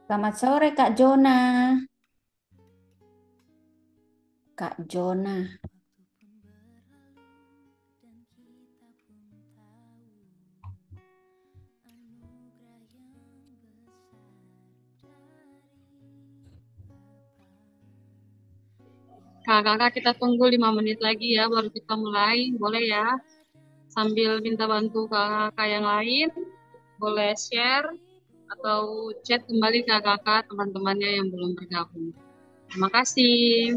Selamat sore Kak Jona. Kak Jona. Kakak, kita tunggu 5 menit lagi ya, baru kita mulai. Boleh ya? Sambil minta bantu kakak yang lain, boleh share atau chat kembali ke kakak teman-temannya yang belum bergabung. Terima kasih.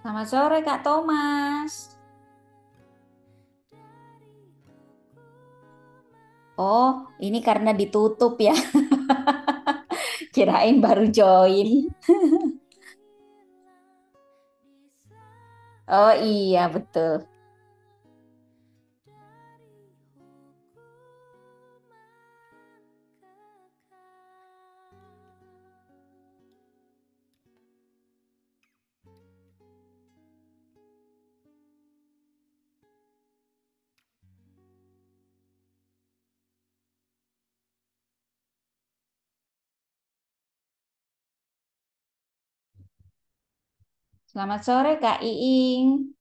Selamat sore Kak Thomas. Oh, ini karena ditutup ya. Kirain baru join. Oh iya, betul. Selamat sore Kak Iing.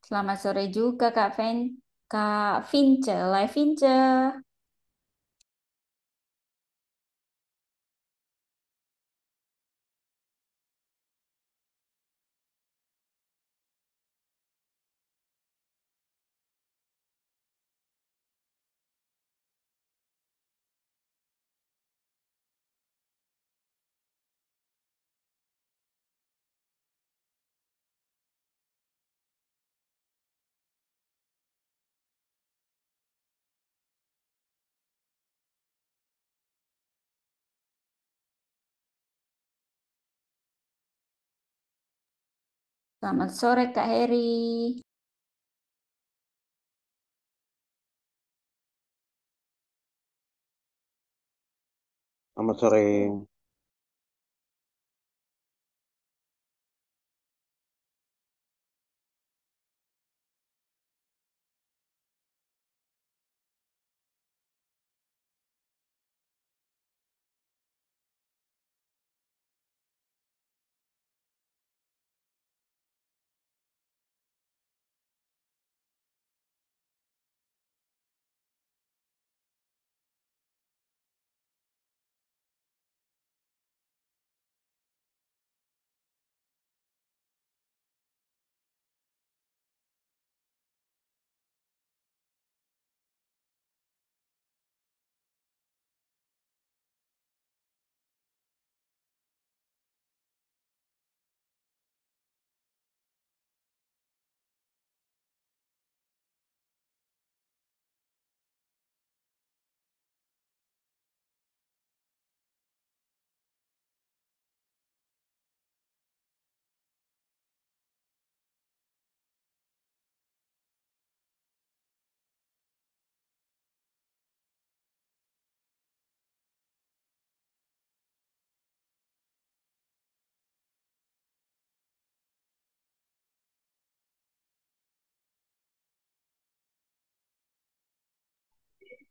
Selamat sore juga Kak Vince, Live Vince. Selamat sore Kak Heri. Selamat sore.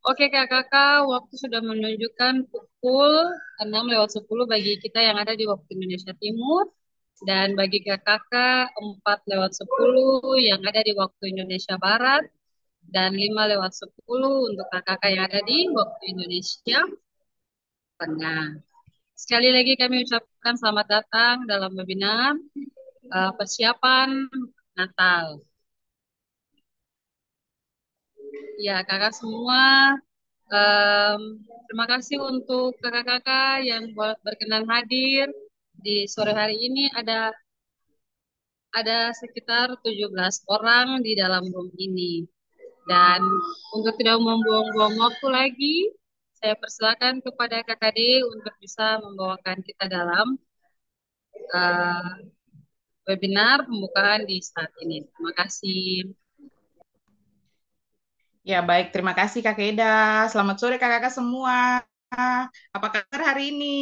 Oke kakak, waktu sudah menunjukkan pukul 6:10 bagi kita yang ada di waktu Indonesia Timur. Dan bagi kakak 4:10 yang ada di waktu Indonesia Barat. Dan 5:10 untuk kakak yang ada di waktu Indonesia Tengah. Sekali lagi kami ucapkan selamat datang dalam webinar persiapan Natal. Ya, kakak semua, em, terima kasih untuk kakak-kakak yang berkenan hadir di sore hari ini. Ada sekitar 17 orang di dalam room ini. Dan untuk tidak membuang-buang waktu lagi, saya persilakan kepada Kakak D untuk bisa membawakan kita dalam eh, webinar pembukaan di saat ini. Terima kasih. Ya, baik. Terima kasih Kak Eda. Selamat sore kakak-kakak semua. Apa kabar hari ini?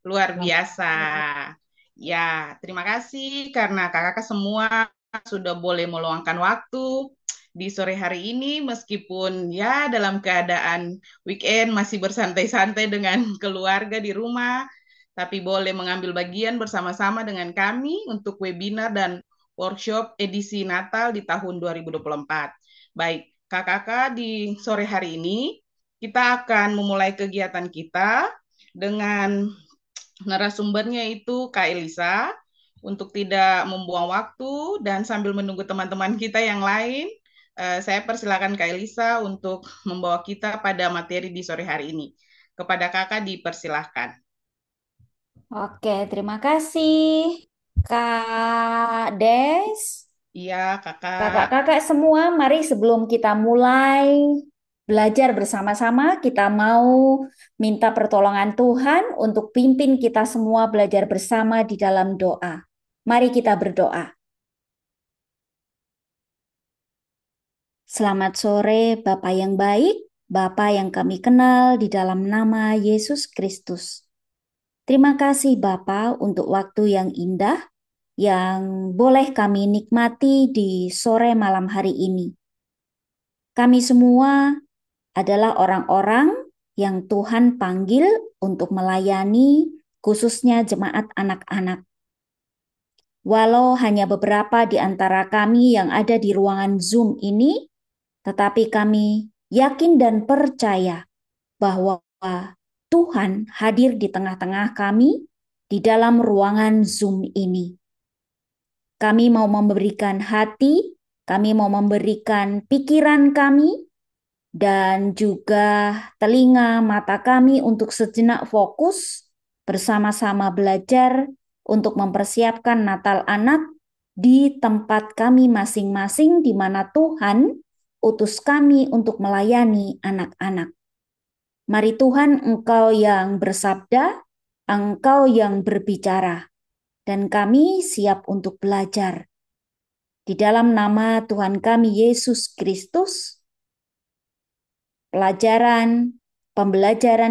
Luar Selamat biasa. sore. Ya, terima kasih karena kakak-kakak semua sudah boleh meluangkan waktu di sore hari ini meskipun ya dalam keadaan weekend masih bersantai-santai dengan keluarga di rumah, tapi boleh mengambil bagian bersama-sama dengan kami untuk webinar dan workshop edisi Natal di tahun 2024. Baik, kakak-kakak di sore hari ini kita akan memulai kegiatan kita dengan narasumbernya itu Kak Elisa. Untuk tidak membuang waktu dan sambil menunggu teman-teman kita yang lain, saya persilakan Kak Elisa untuk membawa kita pada materi di sore hari ini. Kepada kakak dipersilahkan. Oke, terima kasih Kak Des. Iya, kakak. Kakak-kakak semua, mari sebelum kita mulai belajar bersama-sama, kita mau minta pertolongan Tuhan untuk pimpin kita semua belajar bersama di dalam doa. Mari kita berdoa. Selamat sore, Bapa yang baik, Bapa yang kami kenal di dalam nama Yesus Kristus. Terima kasih Bapa untuk waktu yang indah yang boleh kami nikmati di sore malam hari ini. Kami semua adalah orang-orang yang Tuhan panggil untuk melayani khususnya jemaat anak-anak. Walau hanya beberapa di antara kami yang ada di ruangan Zoom ini, tetapi kami yakin dan percaya bahwa Tuhan hadir di tengah-tengah kami di dalam ruangan Zoom ini. Kami mau memberikan hati, kami mau memberikan pikiran kami, dan juga telinga mata kami untuk sejenak fokus bersama-sama belajar untuk mempersiapkan Natal anak di tempat kami masing-masing di mana Tuhan utus kami untuk melayani anak-anak. Mari Tuhan, Engkau yang bersabda, Engkau yang berbicara, dan kami siap untuk belajar. Di dalam nama Tuhan kami Yesus Kristus, pembelajaran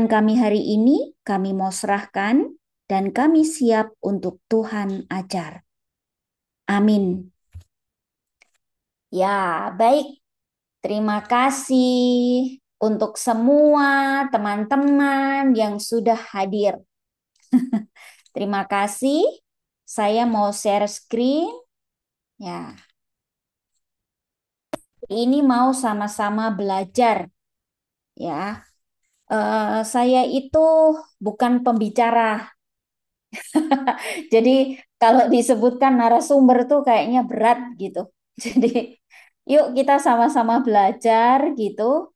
kami hari ini kami mau serahkan dan kami siap untuk Tuhan ajar. Amin. Ya, baik. Terima kasih untuk semua teman-teman yang sudah hadir. Terima kasih. Saya mau share screen. Ya, ini mau sama-sama belajar. Ya, saya itu bukan pembicara. Jadi kalau disebutkan narasumber tuh kayaknya berat gitu. Jadi yuk kita sama-sama belajar gitu.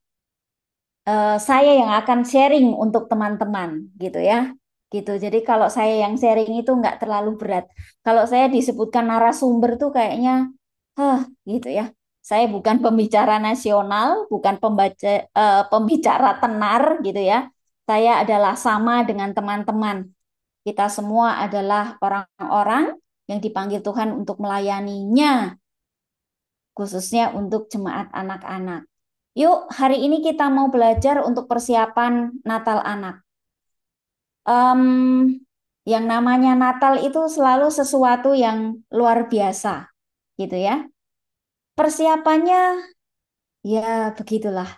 Saya yang akan sharing untuk teman-teman gitu ya. Gitu. Jadi kalau saya yang sharing itu nggak terlalu berat. Kalau saya disebutkan narasumber tuh kayaknya, gitu ya. Saya bukan pembicara nasional, bukan pembicara tenar gitu ya. Saya adalah sama dengan teman-teman. Kita semua adalah orang-orang yang dipanggil Tuhan untuk melayaninya, khususnya untuk jemaat anak-anak. Yuk, hari ini kita mau belajar untuk persiapan Natal anak. Yang namanya Natal itu selalu sesuatu yang luar biasa, gitu ya. Persiapannya, ya begitulah.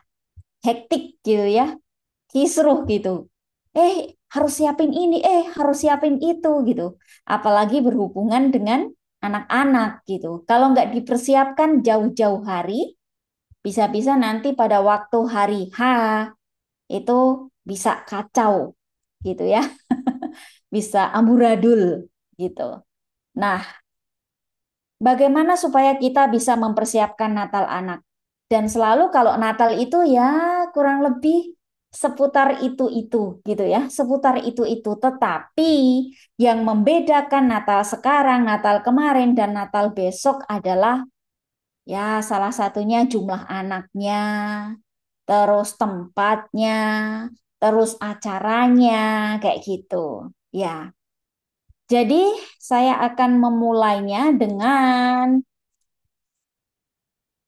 hektik gitu ya, kisruh gitu. Harus siapin ini, harus siapin itu gitu. Apalagi berhubungan dengan anak-anak gitu. Kalau nggak dipersiapkan jauh-jauh hari, bisa-bisa nanti pada waktu hari H itu bisa kacau gitu ya, bisa amburadul gitu. Nah, bagaimana supaya kita bisa mempersiapkan Natal anak? Dan selalu kalau Natal itu ya kurang lebih seputar itu gitu ya, seputar itu. Tetapi yang membedakan Natal sekarang, Natal kemarin, dan Natal besok adalah ya salah satunya jumlah anaknya, terus tempatnya, terus acaranya, kayak gitu. Ya, jadi saya akan memulainya dengan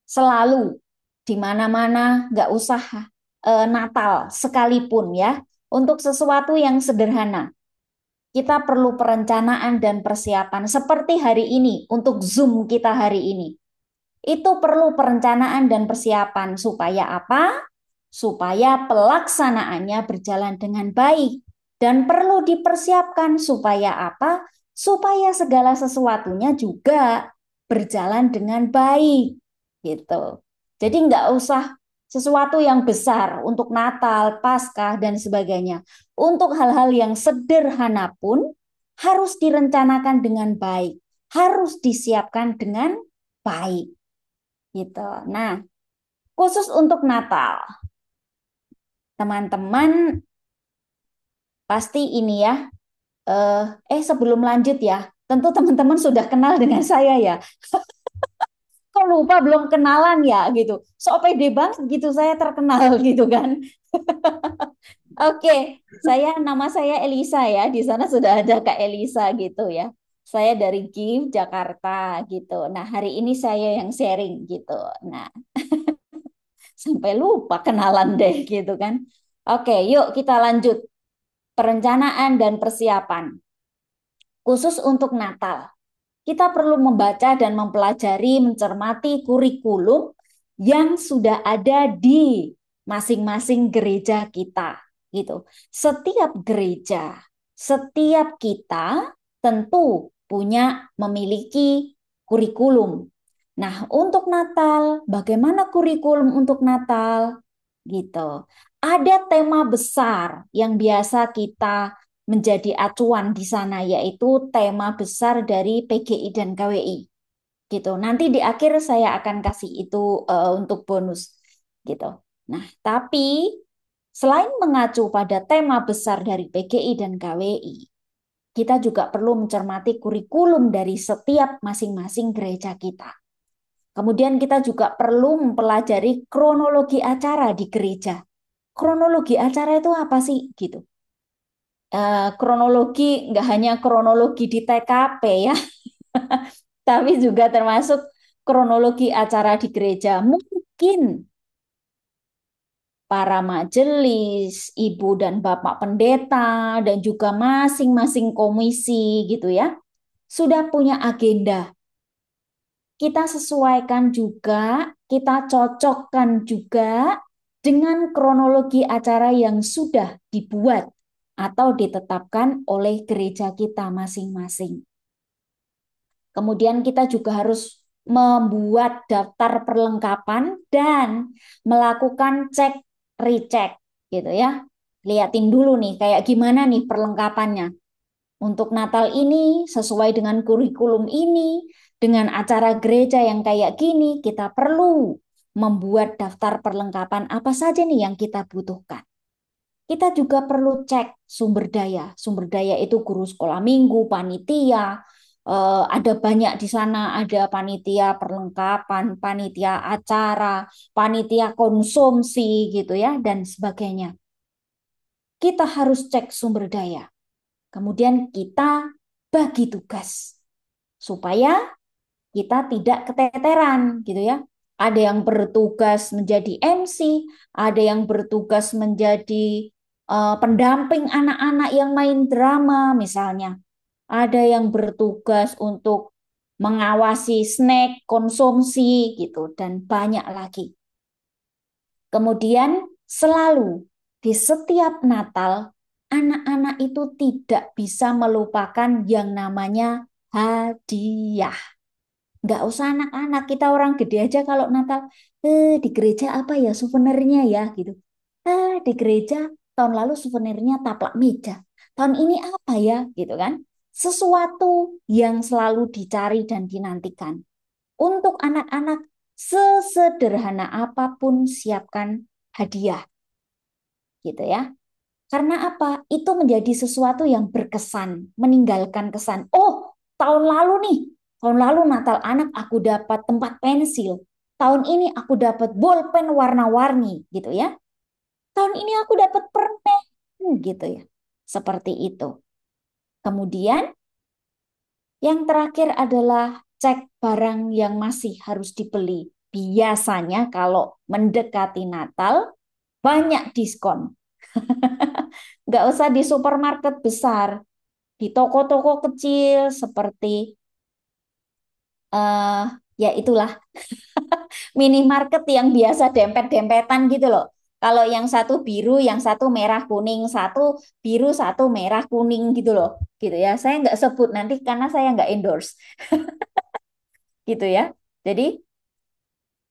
selalu di mana-mana, nggak usah Natal sekalipun ya, untuk sesuatu yang sederhana. Kita perlu perencanaan dan persiapan seperti hari ini untuk Zoom kita hari ini. Itu perlu perencanaan dan persiapan supaya apa? Supaya pelaksanaannya berjalan dengan baik. Dan perlu dipersiapkan supaya apa? Supaya segala sesuatunya juga berjalan dengan baik. Gitu. Jadi nggak usah sesuatu yang besar untuk Natal, Paskah, dan sebagainya. Untuk hal-hal yang sederhana pun harus direncanakan dengan baik. Harus disiapkan dengan baik gitu. Nah, khusus untuk Natal, teman-teman pasti ini ya. Sebelum lanjut ya, tentu teman-teman sudah kenal dengan saya ya. Kok lupa belum kenalan ya gitu. So pede banget gitu saya terkenal gitu kan. Oke, nama saya Elisa ya. Di sana sudah ada Kak Elisa gitu ya. Saya dari GIF Jakarta gitu. Nah, hari ini saya yang sharing gitu. Nah, sampai lupa kenalan deh gitu kan. Oke, yuk kita lanjut. Perencanaan dan persiapan. Khusus untuk Natal, kita perlu membaca dan mempelajari, mencermati kurikulum yang sudah ada di masing-masing gereja kita gitu. Setiap gereja, setiap kita tentu memiliki kurikulum. Nah, untuk Natal, bagaimana kurikulum untuk Natal? Gitu. Ada tema besar yang biasa kita menjadi acuan di sana, yaitu tema besar dari PGI dan KWI. Gitu. Nanti di akhir saya akan kasih itu untuk bonus. Gitu. Nah, tapi selain mengacu pada tema besar dari PGI dan KWI, kita juga perlu mencermati kurikulum dari setiap masing-masing gereja kita. Kemudian kita juga perlu mempelajari kronologi acara di gereja. Kronologi acara itu apa sih? Gitu. Kronologi nggak hanya kronologi di TKP ya, tapi juga termasuk kronologi acara di gereja. Mungkin para majelis, ibu dan bapak pendeta, dan juga masing-masing komisi gitu ya, sudah punya agenda. Kita sesuaikan juga, kita cocokkan juga dengan kronologi acara yang sudah dibuat atau ditetapkan oleh gereja kita masing-masing. Kemudian kita juga harus membuat daftar perlengkapan dan melakukan cek recheck gitu ya. Liatin dulu nih kayak gimana nih perlengkapannya. Untuk Natal ini sesuai dengan kurikulum ini, dengan acara gereja yang kayak gini, kita perlu membuat daftar perlengkapan apa saja nih yang kita butuhkan. Kita juga perlu cek sumber daya. Sumber daya itu guru sekolah minggu, panitia, ada banyak di sana, ada panitia perlengkapan, panitia acara, panitia konsumsi gitu ya, dan sebagainya. Kita harus cek sumber daya. Kemudian kita bagi tugas supaya kita tidak keteteran gitu ya. Ada yang bertugas menjadi MC, ada yang bertugas menjadi pendamping anak-anak yang main drama misalnya. Ada yang bertugas untuk mengawasi snack, konsumsi gitu dan banyak lagi. Kemudian Selalu di setiap Natal, anak-anak itu tidak bisa melupakan yang namanya hadiah. Nggak usah anak-anak, kita orang gede aja kalau Natal, di gereja apa ya souvenirnya ya gitu. Di gereja tahun lalu souvenirnya taplak meja. Tahun ini apa ya gitu kan. Sesuatu yang selalu dicari dan dinantikan. Untuk anak-anak, sesederhana apapun siapkan hadiah gitu ya. Karena apa? Itu menjadi sesuatu yang berkesan, meninggalkan kesan. Oh, tahun lalu nih, tahun lalu Natal anak aku dapat tempat pensil. Tahun ini aku dapat bolpen warna-warni gitu ya. Tahun ini aku dapat permen gitu ya. Seperti itu. Kemudian yang terakhir adalah cek barang yang masih harus dibeli. Biasanya kalau mendekati Natal banyak diskon. Nggak usah di supermarket besar, di toko-toko kecil seperti eh ya itulah minimarket yang biasa dempet-dempetan gitu loh. Kalau yang satu biru, yang satu merah kuning, satu biru, satu merah kuning gitu loh, gitu ya. Saya nggak sebut nanti karena saya nggak endorse, gitu ya. Jadi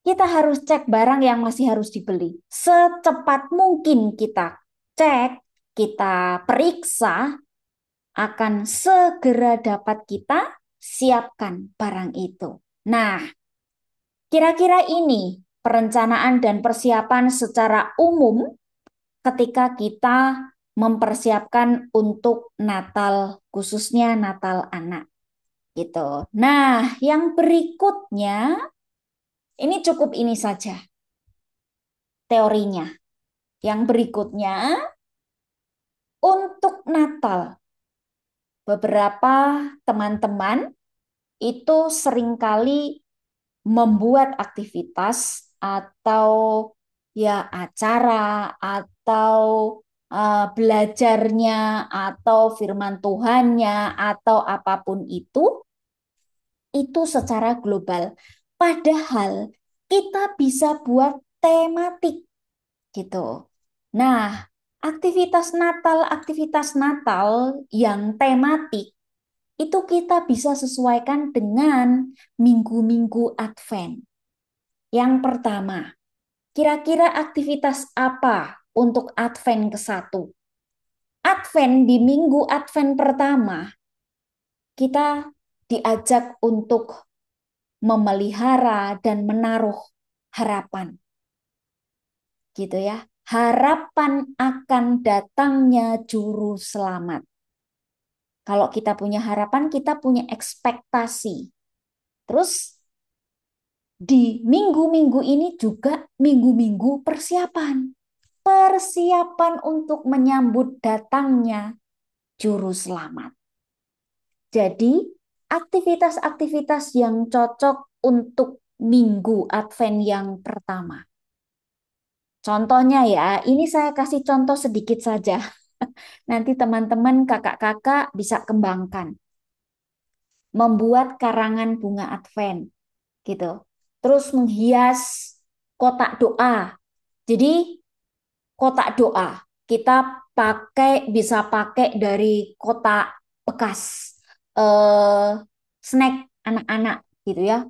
kita harus cek barang yang masih harus dibeli. Secepat mungkin kita cek, kita periksa, akan segera dapat kita siapkan barang itu. Nah, kira-kira ini perencanaan dan persiapan secara umum ketika kita mempersiapkan untuk Natal, khususnya Natal anak gitu. Nah, yang berikutnya ini cukup ini saja teorinya. Yang berikutnya untuk Natal, beberapa teman-teman itu seringkali membuat aktivitas atau ya acara atau belajarnya atau firman Tuhannya atau apapun itu secara global. Padahal kita bisa buat tematik gitu. Nah, aktivitas Natal yang tematik itu kita bisa sesuaikan dengan minggu-minggu Advent. Yang pertama, kira-kira aktivitas apa untuk Advent ke-1? Advent di minggu Advent pertama, kita diajak untuk memelihara dan menaruh harapan. Gitu ya. Harapan akan datangnya juru selamat. Kalau kita punya harapan, kita punya ekspektasi. Terus di minggu-minggu ini juga minggu-minggu persiapan. Persiapan untuk menyambut datangnya juru selamat. Jadi, aktivitas-aktivitas yang cocok untuk minggu Advent yang pertama. Contohnya ya, ini saya kasih contoh sedikit saja. Nanti teman-teman, kakak-kakak bisa kembangkan. Membuat karangan bunga Advent, gitu. Terus menghias kotak doa. Jadi kotak doa kita bisa pakai dari kotak bekas eh, snack anak-anak gitu ya.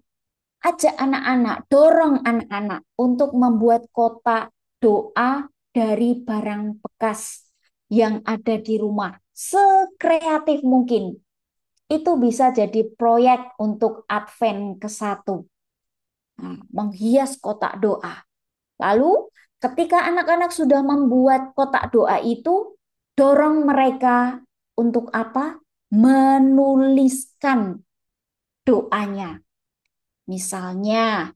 Ajak anak-anak, dorong anak-anak untuk membuat kotak doa dari barang bekas yang ada di rumah. Sekreatif mungkin. Itu bisa jadi proyek untuk Advent ke-1. Nah, menghias kotak doa. Lalu ketika anak-anak sudah membuat kotak doa itu, dorong mereka untuk apa? Menuliskan doanya. Misalnya,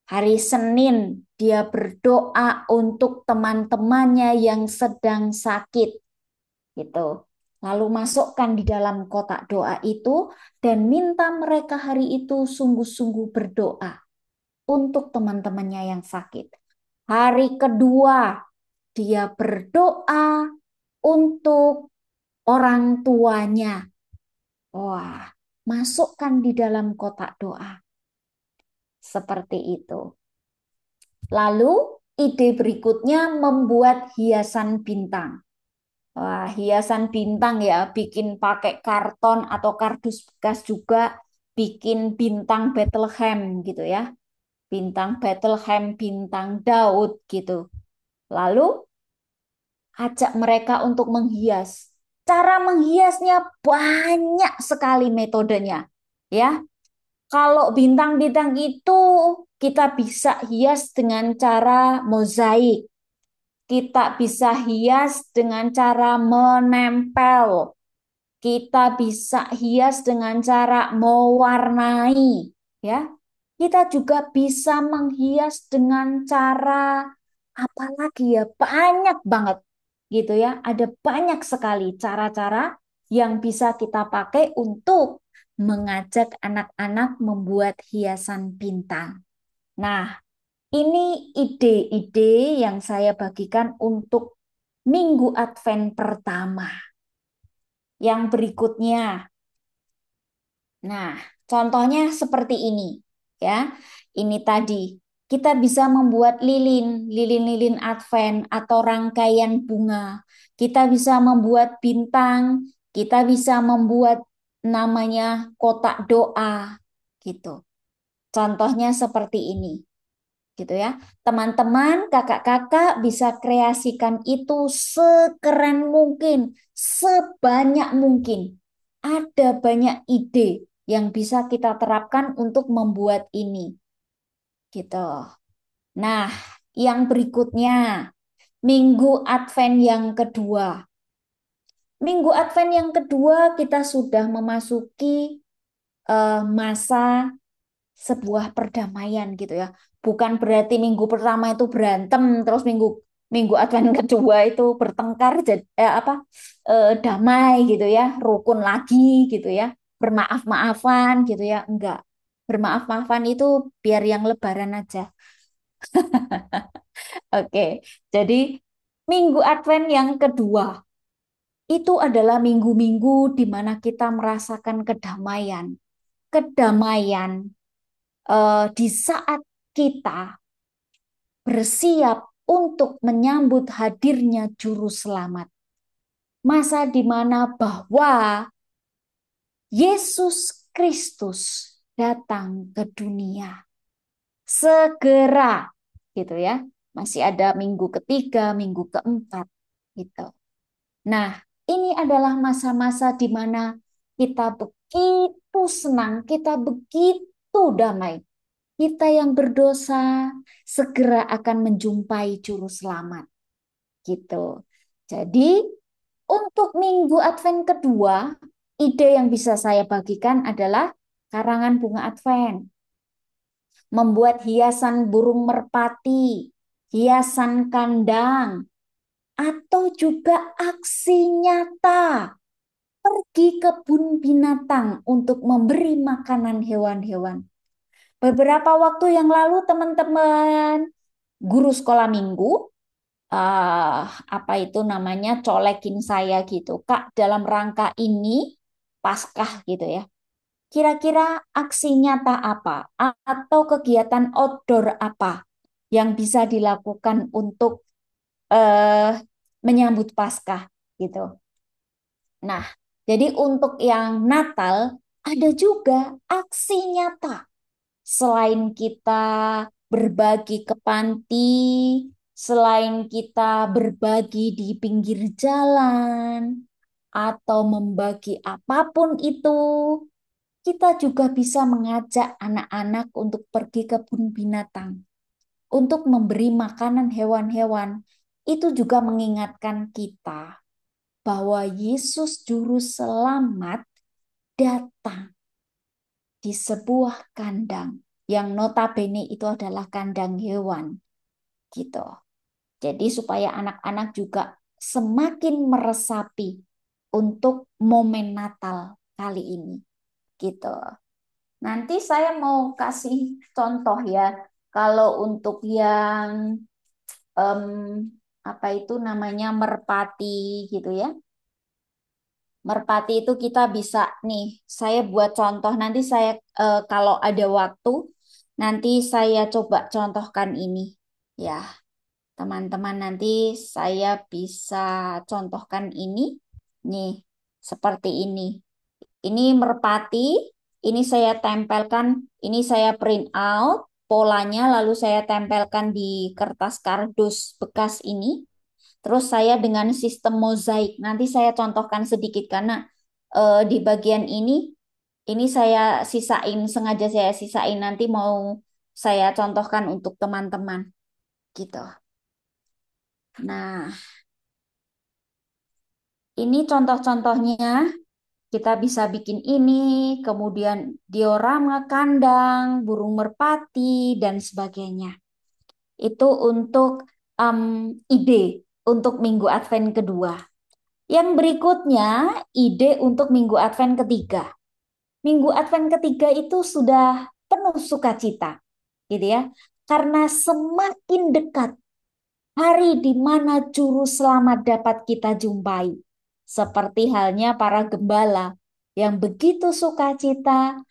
hari Senin dia berdoa untuk teman-temannya yang sedang sakit. Gitu. Lalu masukkan di dalam kotak doa itu dan minta mereka hari itu sungguh-sungguh berdoa untuk teman-temannya yang sakit. Hari kedua, dia berdoa untuk orang tuanya. Wah, masukkan di dalam kotak doa. Seperti itu. Lalu ide berikutnya membuat hiasan bintang. Wah, hiasan bintang ya, bikin pakai karton atau kardus bekas juga, bikin bintang Bethlehem gitu ya. Bintang Bethlehem, bintang Daud gitu. Lalu ajak mereka untuk menghias. Cara menghiasnya banyak sekali metodenya. Ya, kalau bintang-bintang itu kita bisa hias dengan cara mozaik. Kita bisa hias dengan cara menempel. Kita bisa hias dengan cara mewarnai, ya. Kita juga bisa menghias dengan cara apa lagi ya? Banyak banget gitu ya. Ada banyak sekali cara-cara yang bisa kita pakai untuk mengajak anak-anak membuat hiasan bintang. Nah, ini ide-ide yang saya bagikan untuk Minggu Advent pertama. Yang berikutnya, nah, contohnya seperti ini, ya. Ini tadi kita bisa membuat lilin-lilin Advent atau rangkaian bunga. Kita bisa membuat bintang, kita bisa membuat namanya kotak doa, gitu. Contohnya seperti ini, gitu ya. Teman-teman, kakak-kakak bisa kreasikan itu sekeren mungkin, sebanyak mungkin. Ada banyak ide yang bisa kita terapkan untuk membuat ini, gitu. Nah, yang berikutnya, Minggu Advent yang kedua. Minggu Advent yang kedua kita sudah memasuki masa sebuah perdamaian gitu ya. Bukan berarti minggu pertama itu berantem, terus minggu minggu Advent kedua itu bertengkar jadi damai gitu ya, rukun lagi gitu ya, bermaaf-maafan gitu ya. Enggak. Bermaaf-maafan itu biar yang lebaran aja. Oke. Jadi minggu Advent yang kedua itu adalah minggu-minggu di mana kita merasakan kedamaian. Kedamaian di saat kita bersiap untuk menyambut hadirnya Juru Selamat. Masa di mana bahwa Yesus Kristus datang ke dunia. Segera, gitu ya. Masih ada minggu ketiga, minggu keempat, gitu. Nah, ini adalah masa-masa di mana kita begitu senang, kita begitu damai. Kita yang berdosa segera akan menjumpai Juru Selamat. Gitu. Jadi, untuk Minggu Advent kedua, ide yang bisa saya bagikan adalah karangan bunga Advent, membuat hiasan burung merpati, hiasan kandang, atau juga aksi nyata pergi kebun binatang untuk memberi makanan hewan-hewan. Beberapa waktu yang lalu teman-teman guru sekolah minggu apa itu namanya colekin saya gitu, Kak, dalam rangka ini Paskah gitu ya. Kira-kira aksi nyata apa atau kegiatan outdoor apa yang bisa dilakukan untuk eh, menyambut Paskah gitu. Nah, jadi untuk yang Natal ada juga aksi nyata. Selain kita berbagi ke panti, selain kita berbagi di pinggir jalan, atau membagi apapun itu, kita juga bisa mengajak anak-anak untuk pergi ke kebun binatang, untuk memberi makanan hewan-hewan. Itu juga mengingatkan kita bahwa Yesus Juru Selamat datang di sebuah kandang yang notabene itu adalah kandang hewan gitu. Jadi supaya anak-anak juga semakin meresapi untuk momen Natal kali ini gitu. Nanti saya mau kasih contoh ya. Kalau untuk yang em, apa itu namanya merpati gitu ya. Merpati itu kita bisa nih, saya buat contoh nanti saya kalau ada waktu nanti saya coba contohkan ini ya. Teman-teman, nanti saya bisa contohkan ini. Nih, seperti ini. Ini merpati, ini saya tempelkan, ini saya print out polanya, lalu saya tempelkan di kertas kardus bekas ini. Terus saya dengan sistem mozaik, nanti saya contohkan sedikit karena di bagian ini saya sisain, sengaja saya sisain nanti mau saya contohkan untuk teman-teman gitu. Nah, ini contoh-contohnya. Kita bisa bikin ini, kemudian diorama kandang, burung merpati, dan sebagainya. Itu untuk ide untuk Minggu Advent kedua. Yang berikutnya, ide untuk Minggu Advent ketiga. Minggu Advent ketiga itu sudah penuh sukacita, gitu ya. Karena semakin dekat hari di mana juru selamat dapat kita jumpai. Seperti halnya para gembala yang begitu sukacita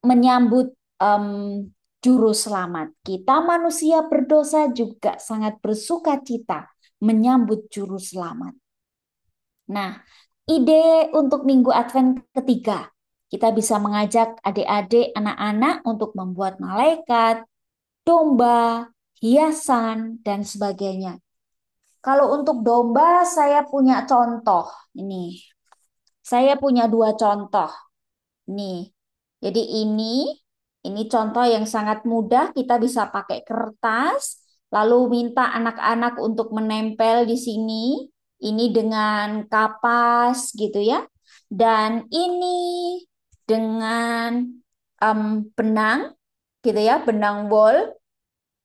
menyambut em, juru selamat. Kita manusia berdosa juga sangat bersukacita menyambut juru selamat. Nah, ide untuk Minggu Advent ketiga. Kita bisa mengajak adik-adik, anak-anak untuk membuat malaikat, domba, hiasan, dan sebagainya. Kalau untuk domba, saya punya contoh. Ini, saya punya dua contoh. Nih, jadi ini contoh yang sangat mudah. Kita bisa pakai kertas, lalu minta anak-anak untuk menempel di sini. Ini dengan kapas gitu ya. Dan ini dengan benang gitu ya, benang wol.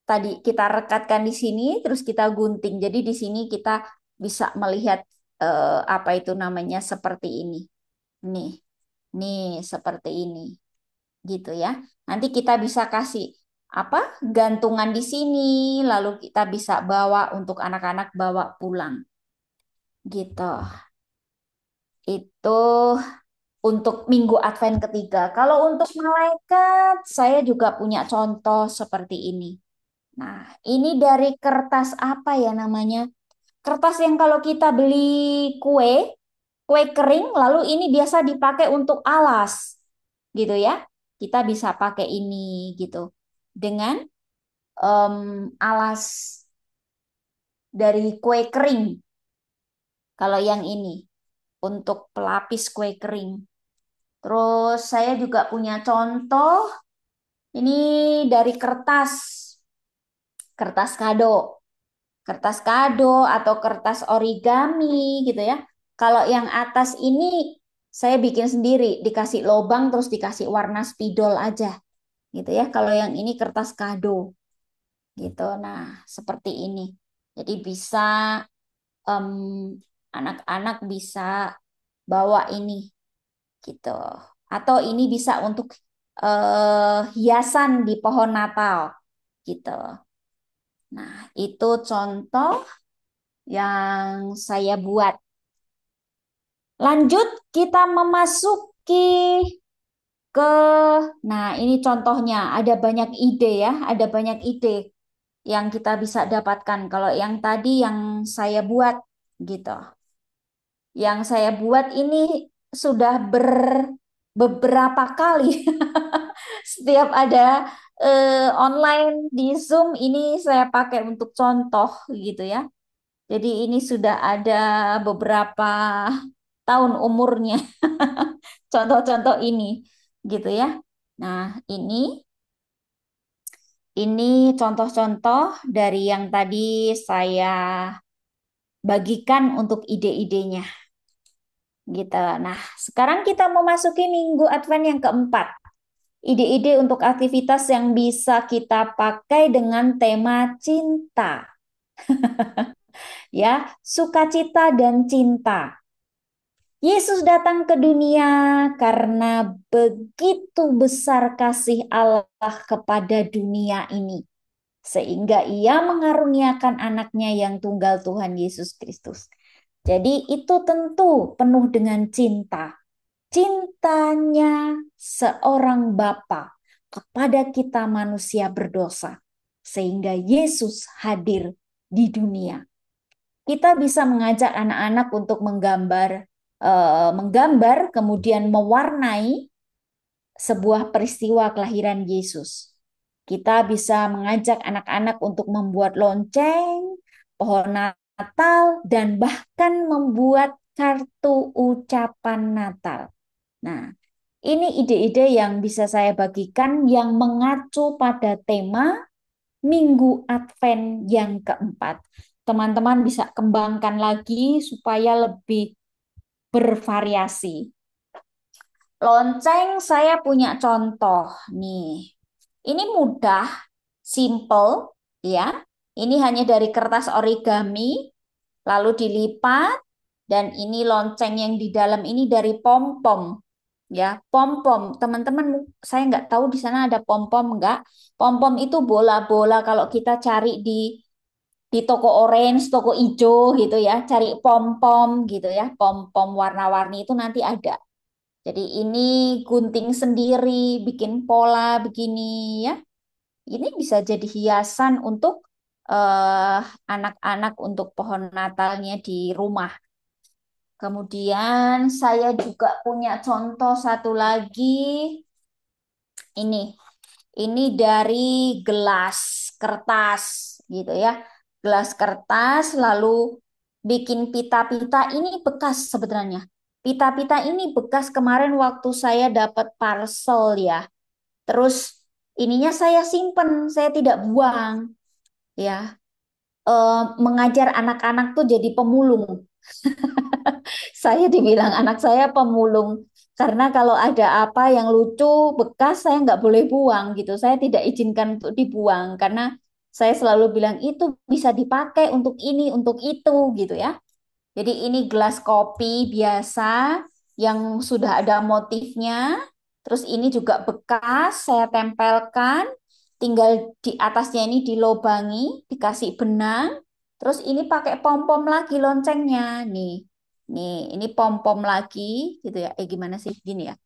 Tadi kita rekatkan di sini, terus kita gunting. Jadi di sini kita bisa melihat apa itu namanya seperti ini. Nih, nih seperti ini, gitu ya. Nanti kita bisa kasih apa gantungan di sini, lalu kita bisa bawa untuk anak-anak bawa pulang, gitu. Itu untuk Minggu Advent ketiga. Kalau untuk malaikat, saya juga punya contoh seperti ini. Nah, ini dari kertas apa ya namanya? Kertas yang kalau kita beli kue, kue kering, lalu ini biasa dipakai untuk alas, gitu ya. Kita bisa pakai ini gitu. Dengan alas dari kue kering. Kalau yang ini untuk pelapis kue kering. Terus saya juga punya contoh ini dari kertas, kertas kado. Kertas kado atau kertas origami gitu ya. Kalau yang atas ini saya bikin sendiri, dikasih lobang terus dikasih warna spidol aja gitu ya. Kalau yang ini kertas kado gitu. Nah, seperti ini. Jadi bisa em, anak-anak bisa bawa ini gitu. Atau ini bisa untuk hiasan di pohon Natal gitu. Nah, itu contoh yang saya buat. Lanjut kita memasuki ke, nah ini contohnya, ada banyak ide ya, ada banyak ide yang kita bisa dapatkan. Kalau yang tadi yang saya buat gitu. Yang saya buat ini sudah beberapa kali. Setiap ada online di Zoom ini saya pakai untuk contoh gitu ya. Jadi ini sudah ada beberapa tahun umurnya. Contoh-contoh ini gitu ya. Nah, ini contoh-contoh dari yang tadi saya bagikan untuk ide-idenya gitu. Nah, sekarang kita memasuki Minggu Advent yang keempat. Ide-ide untuk aktivitas yang bisa kita pakai dengan tema cinta. Ya, sukacita dan cinta. Yesus datang ke dunia karena begitu besar kasih Allah kepada dunia ini, sehingga Ia mengaruniakan anaknya yang tunggal Tuhan Yesus Kristus. Jadi itu tentu penuh dengan cinta. Cintanya seorang Bapa kepada kita manusia berdosa. sehingga Yesus hadir di dunia. Kita bisa mengajak anak-anak untuk menggambar, kemudian mewarnai sebuah peristiwa kelahiran Yesus. Kita bisa mengajak anak-anak untuk membuat lonceng, pohon Natal, dan bahkan membuat kartu ucapan Natal. Nah, ini ide-ide yang bisa saya bagikan yang mengacu pada tema Minggu Advent yang keempat. Teman-teman bisa kembangkan lagi supaya lebih bervariasi. Lonceng saya punya contoh nih. Ini mudah, simple ya. Ini hanya dari kertas origami, lalu dilipat, dan ini lonceng yang di dalam ini dari pom-pom. Ya, pom-pom. Teman-teman, saya nggak tahu di sana ada pom-pom nggak. Pom-pom itu bola-bola kalau kita cari di toko orange, toko hijau gitu ya, cari pom-pom gitu ya, pom-pom warna-warni itu nanti ada. Jadi ini gunting sendiri, bikin pola begini ya. Ini bisa jadi hiasan untuk eh, anak-anak untuk pohon Natalnya di rumah. Kemudian saya juga punya contoh satu lagi. Ini, ini dari gelas kertas gitu ya. Gelas kertas lalu bikin pita-pita. Ini bekas sebenarnya. Pita-pita ini bekas kemarin waktu saya dapat parcel ya. Terus ininya saya simpen, saya tidak buang ya. Mengajar anak-anak tuh jadi pemulung. Saya dibilang anak saya pemulung karena kalau ada apa yang lucu bekas saya nggak boleh buang gitu. Saya tidak izinkan untuk dibuang karena saya selalu bilang itu bisa dipakai untuk ini, untuk itu gitu ya. Jadi ini gelas kopi biasa yang sudah ada motifnya. Terus ini juga bekas saya tempelkan. Tinggal di atasnya ini dilobangi, dikasih benang. Terus ini pakai pom-pom lagi loncengnya. Nih, nih ini pom-pom lagi gitu ya. Gimana sih? Gini ya.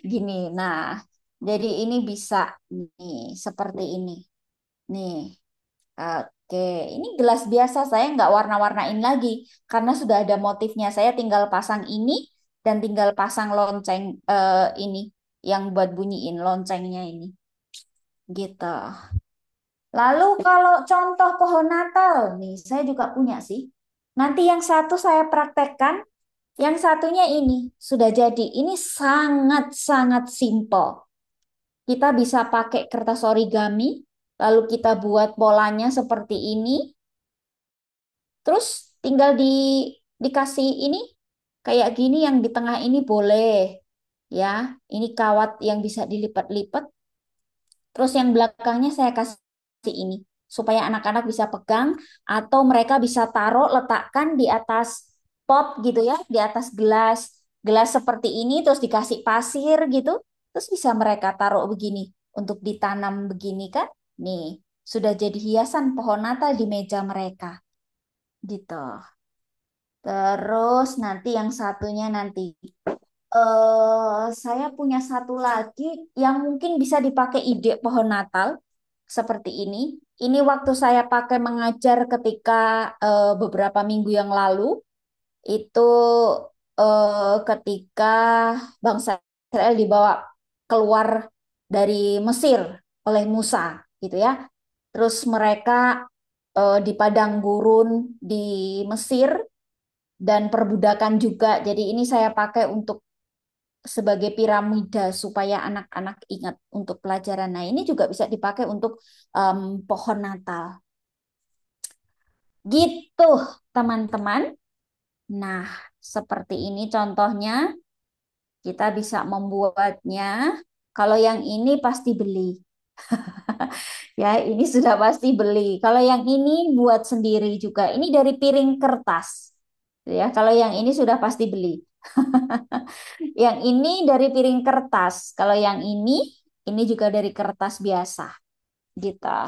Gini. Nah, jadi ini bisa nih seperti ini. Nih. Oke, ini gelas biasa saya nggak warna-warnain lagi karena sudah ada motifnya. Saya tinggal pasang ini dan tinggal pasang lonceng ini yang buat bunyiin loncengnya ini. Gitu. Lalu kalau contoh pohon Natal nih, saya juga punya sih. Nanti yang satu saya praktekkan, yang satunya ini sudah jadi. Ini sangat-sangat simple. Kita bisa pakai kertas origami, lalu kita buat polanya seperti ini. Terus tinggal dikasih ini kayak gini yang di tengah ini boleh ya. Ini kawat yang bisa dilipat-lipat. Terus yang belakangnya saya kasih ini supaya anak-anak bisa pegang atau mereka bisa taruh letakkan di atas pot gitu ya, di atas gelas. Gelas seperti ini terus dikasih pasir gitu. Terus bisa mereka taruh begini untuk ditanam begini kan. Nih, sudah jadi hiasan pohon Natal di meja mereka gitu. Terus nanti yang satunya nanti saya punya satu lagi yang mungkin bisa dipakai ide pohon Natal seperti ini. Ini waktu saya pakai mengajar ketika beberapa minggu yang lalu itu ketika bangsa Israel dibawa keluar dari Mesir oleh Musa gitu ya. Terus mereka di padang gurun di Mesir dan perbudakan juga. Jadi ini saya pakai untuk sebagai piramida supaya anak-anak ingat untuk pelajaran. Nah, ini juga bisa dipakai untuk pohon Natal. Gitu, teman-teman. Nah, seperti ini contohnya. Kita bisa membuatnya. Kalau yang ini pasti beli. Ya, ini sudah pasti beli. Kalau yang ini buat sendiri juga. Ini dari piring kertas. Ya, kalau yang ini sudah pasti beli. Yang ini dari piring kertas. Kalau yang ini juga dari kertas biasa. Gitu.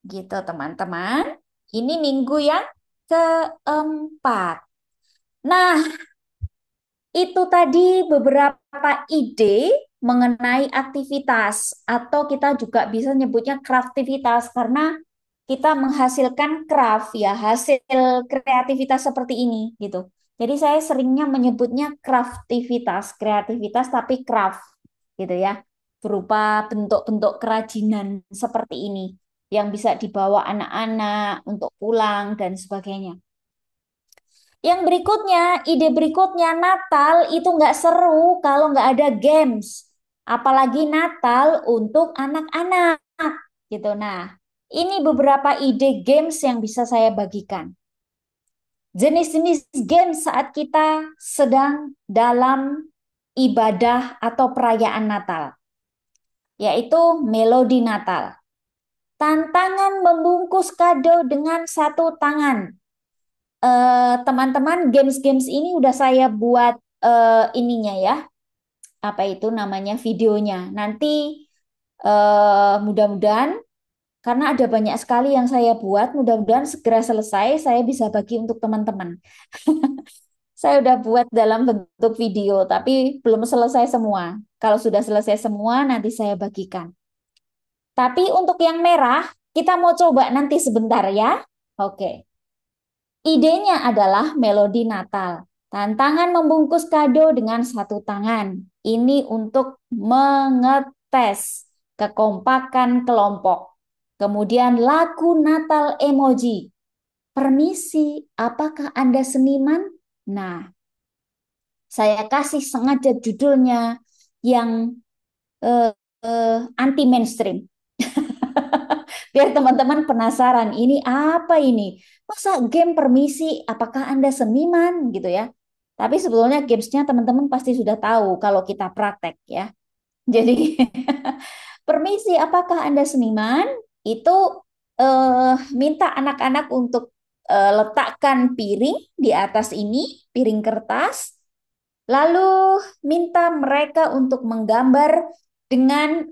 Gitu, teman-teman. Ini minggu yang keempat. Nah, itu tadi beberapa ide mengenai aktivitas atau kita juga bisa nyebutnya craftivitas karena kita menghasilkan craft ya, hasil kreativitas seperti ini gitu. Jadi saya seringnya menyebutnya craftivitas, kreativitas tapi craft gitu ya, berupa bentuk-bentuk kerajinan seperti ini yang bisa dibawa anak-anak untuk pulang dan sebagainya. Yang berikutnya, ide berikutnya, Natal itu nggak seru kalau nggak ada games. Apalagi Natal untuk anak-anak gitu. Nah, ini beberapa ide games yang bisa saya bagikan. Jenis-jenis games saat kita sedang dalam ibadah atau perayaan Natal, yaitu melodi Natal. Tantangan membungkus kado dengan satu tangan. Teman-teman, games-games ini udah saya buat ininya ya, apa itu namanya videonya. Nanti mudah-mudahan karena ada banyak sekali yang saya buat, mudah-mudahan segera selesai saya bisa bagi untuk teman-teman. Saya udah buat dalam bentuk video, tapi belum selesai semua. Kalau sudah selesai semua, nanti saya bagikan. Tapi untuk yang merah, kita mau coba nanti sebentar ya. Oke. Idenya adalah melodi Natal. Tantangan membungkus kado dengan satu tangan. Ini untuk mengetes kekompakan kelompok. Kemudian lagu Natal emoji. Permisi, apakah Anda seniman? Nah, saya kasih sengaja judulnya yang eh, anti mainstream. Biar teman-teman penasaran, ini apa ini? Masa game permisi, apakah Anda seniman gitu ya? Tapi sebetulnya gamesnya teman-teman pasti sudah tahu kalau kita praktek ya. Jadi permisi, apakah Anda seniman? Itu minta anak-anak untuk letakkan piring di atas ini, piring kertas, lalu minta mereka untuk menggambar dengan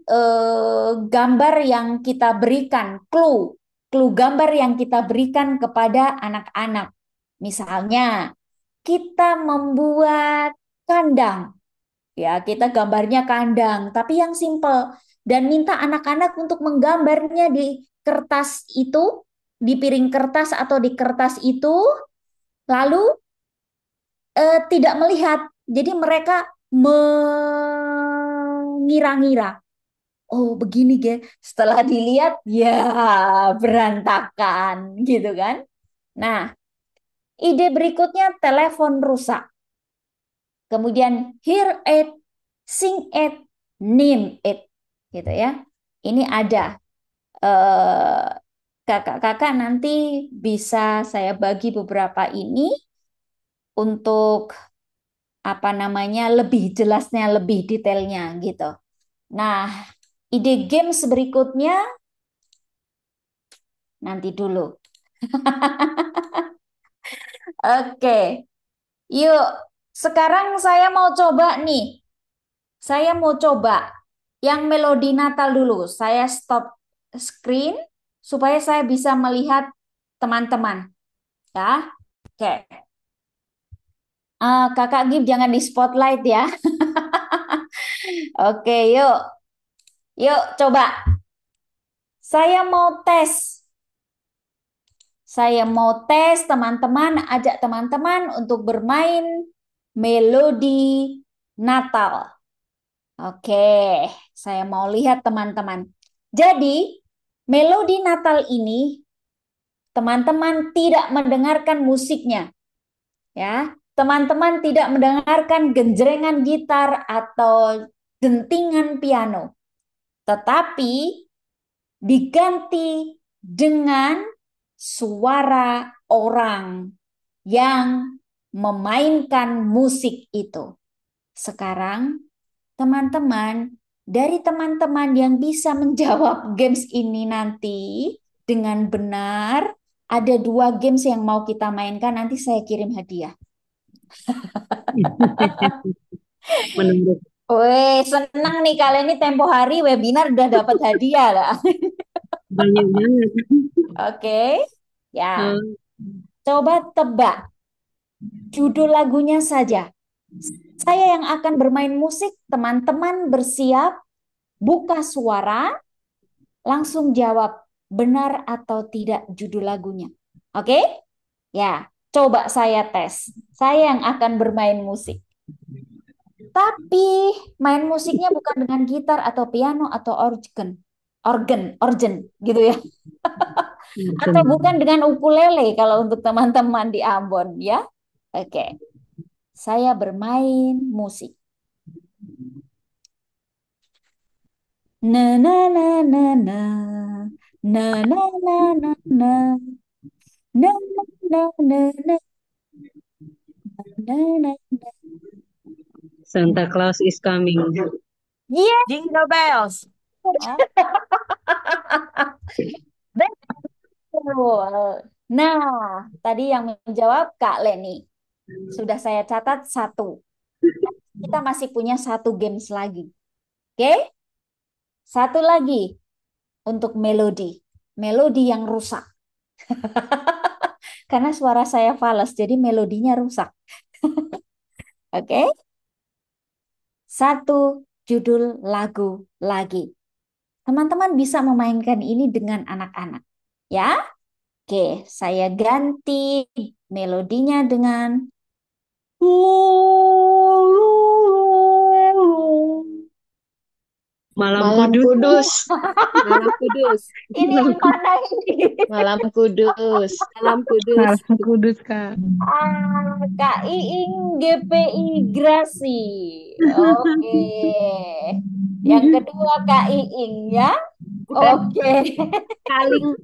gambar yang kita berikan, clue gambar yang kita berikan kepada anak-anak. Misalnya, kita membuat kandang, ya kita gambarnya kandang, tapi yang simple. Dan minta anak-anak untuk menggambarnya di kertas itu, di piring kertas atau di kertas itu, lalu tidak melihat. Jadi mereka mengira-ngira. Oh, begini, ge. Setelah dilihat, ya berantakan, gitu kan? Nah, ide berikutnya telepon rusak. Kemudian hear it, sing it, name it, gitu ya. Ini ada. Eh, Kakak-kakak nanti bisa saya bagi beberapa ini untuk apa namanya lebih jelasnya, lebih detailnya gitu. Nah, ide games berikutnya nanti dulu. Oke, yuk. Sekarang saya mau coba nih. Saya mau coba yang melodi Natal dulu. Saya stop screen supaya saya bisa melihat teman-teman. Ya, oke. Kakak Gib jangan di spotlight ya. Oke, yuk. Yuk, coba. Saya mau tes. Saya mau tes teman-teman, ajak teman-teman untuk bermain melodi Natal. Oke, saya mau lihat teman-teman. Jadi, melodi Natal ini teman-teman tidak mendengarkan musiknya, ya. Teman-teman tidak mendengarkan genjrengan gitar atau dentingan piano, tetapi diganti dengan suara orang yang memainkan musik itu. Sekarang, teman-teman, dari teman-teman yang bisa menjawab games ini nanti dengan benar, ada dua games yang mau kita mainkan, nanti saya kirim hadiah. Menarik. Wih, senang nih kalian ini tempo hari webinar udah dapat hadiah lah. Banyak banget. Oke, ya. Oh, Coba tebak judul lagunya saja. Saya yang akan bermain musik, teman-teman bersiap, buka suara, langsung jawab benar atau tidak judul lagunya. Oke? Ya, coba saya tes. Saya yang akan bermain musik. Tapi main musiknya bukan dengan gitar atau piano atau organ gitu ya. Atau bukan dengan ukulele kalau untuk teman-teman di Ambon ya. Oke. Saya bermain musik. Na na na na na na na na na na na na na na na na. Santa Claus is coming. Yes. Jingle bells. Betul. Nah, tadi yang menjawab Kak Leni. Sudah saya catat satu. Kita masih punya satu games lagi. Oke? Satu lagi untuk melodi. Melodi yang rusak. Karena suara saya fals, jadi melodinya rusak. Oke? Satu judul lagu lagi. Teman-teman bisa memainkan ini dengan anak-anak. Ya? Oke, saya ganti melodinya dengan Malam Malam Kudus. Kudus. Malam Kudus. ini yang mana ini? Malam Kudus. Malam Kudus. Malam Kudus, Kak. Kak Iing GPI Grasi. Oke. Yang kedua Kak Iing ya. Bukan Oke. Kaling,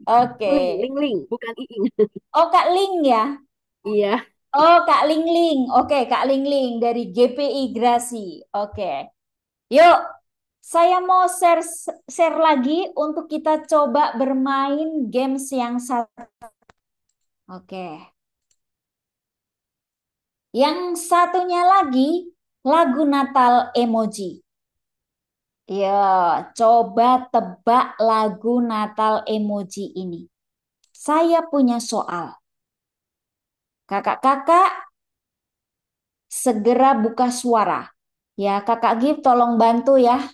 Oke. Ling, bukan Iing. Oh Kak Ling ya. Iya. Oh Kak Ling Ling. Oke Kak Ling Ling dari GPI Grasi. Oke. Yuk. Saya mau share lagi untuk kita coba bermain games yang satu. Oke. Yang satunya lagi lagu Natal emoji. Ya, coba tebak lagu Natal emoji ini. Saya punya soal. Kakak-kakak segera buka suara. Ya, Kakak Gif tolong bantu ya.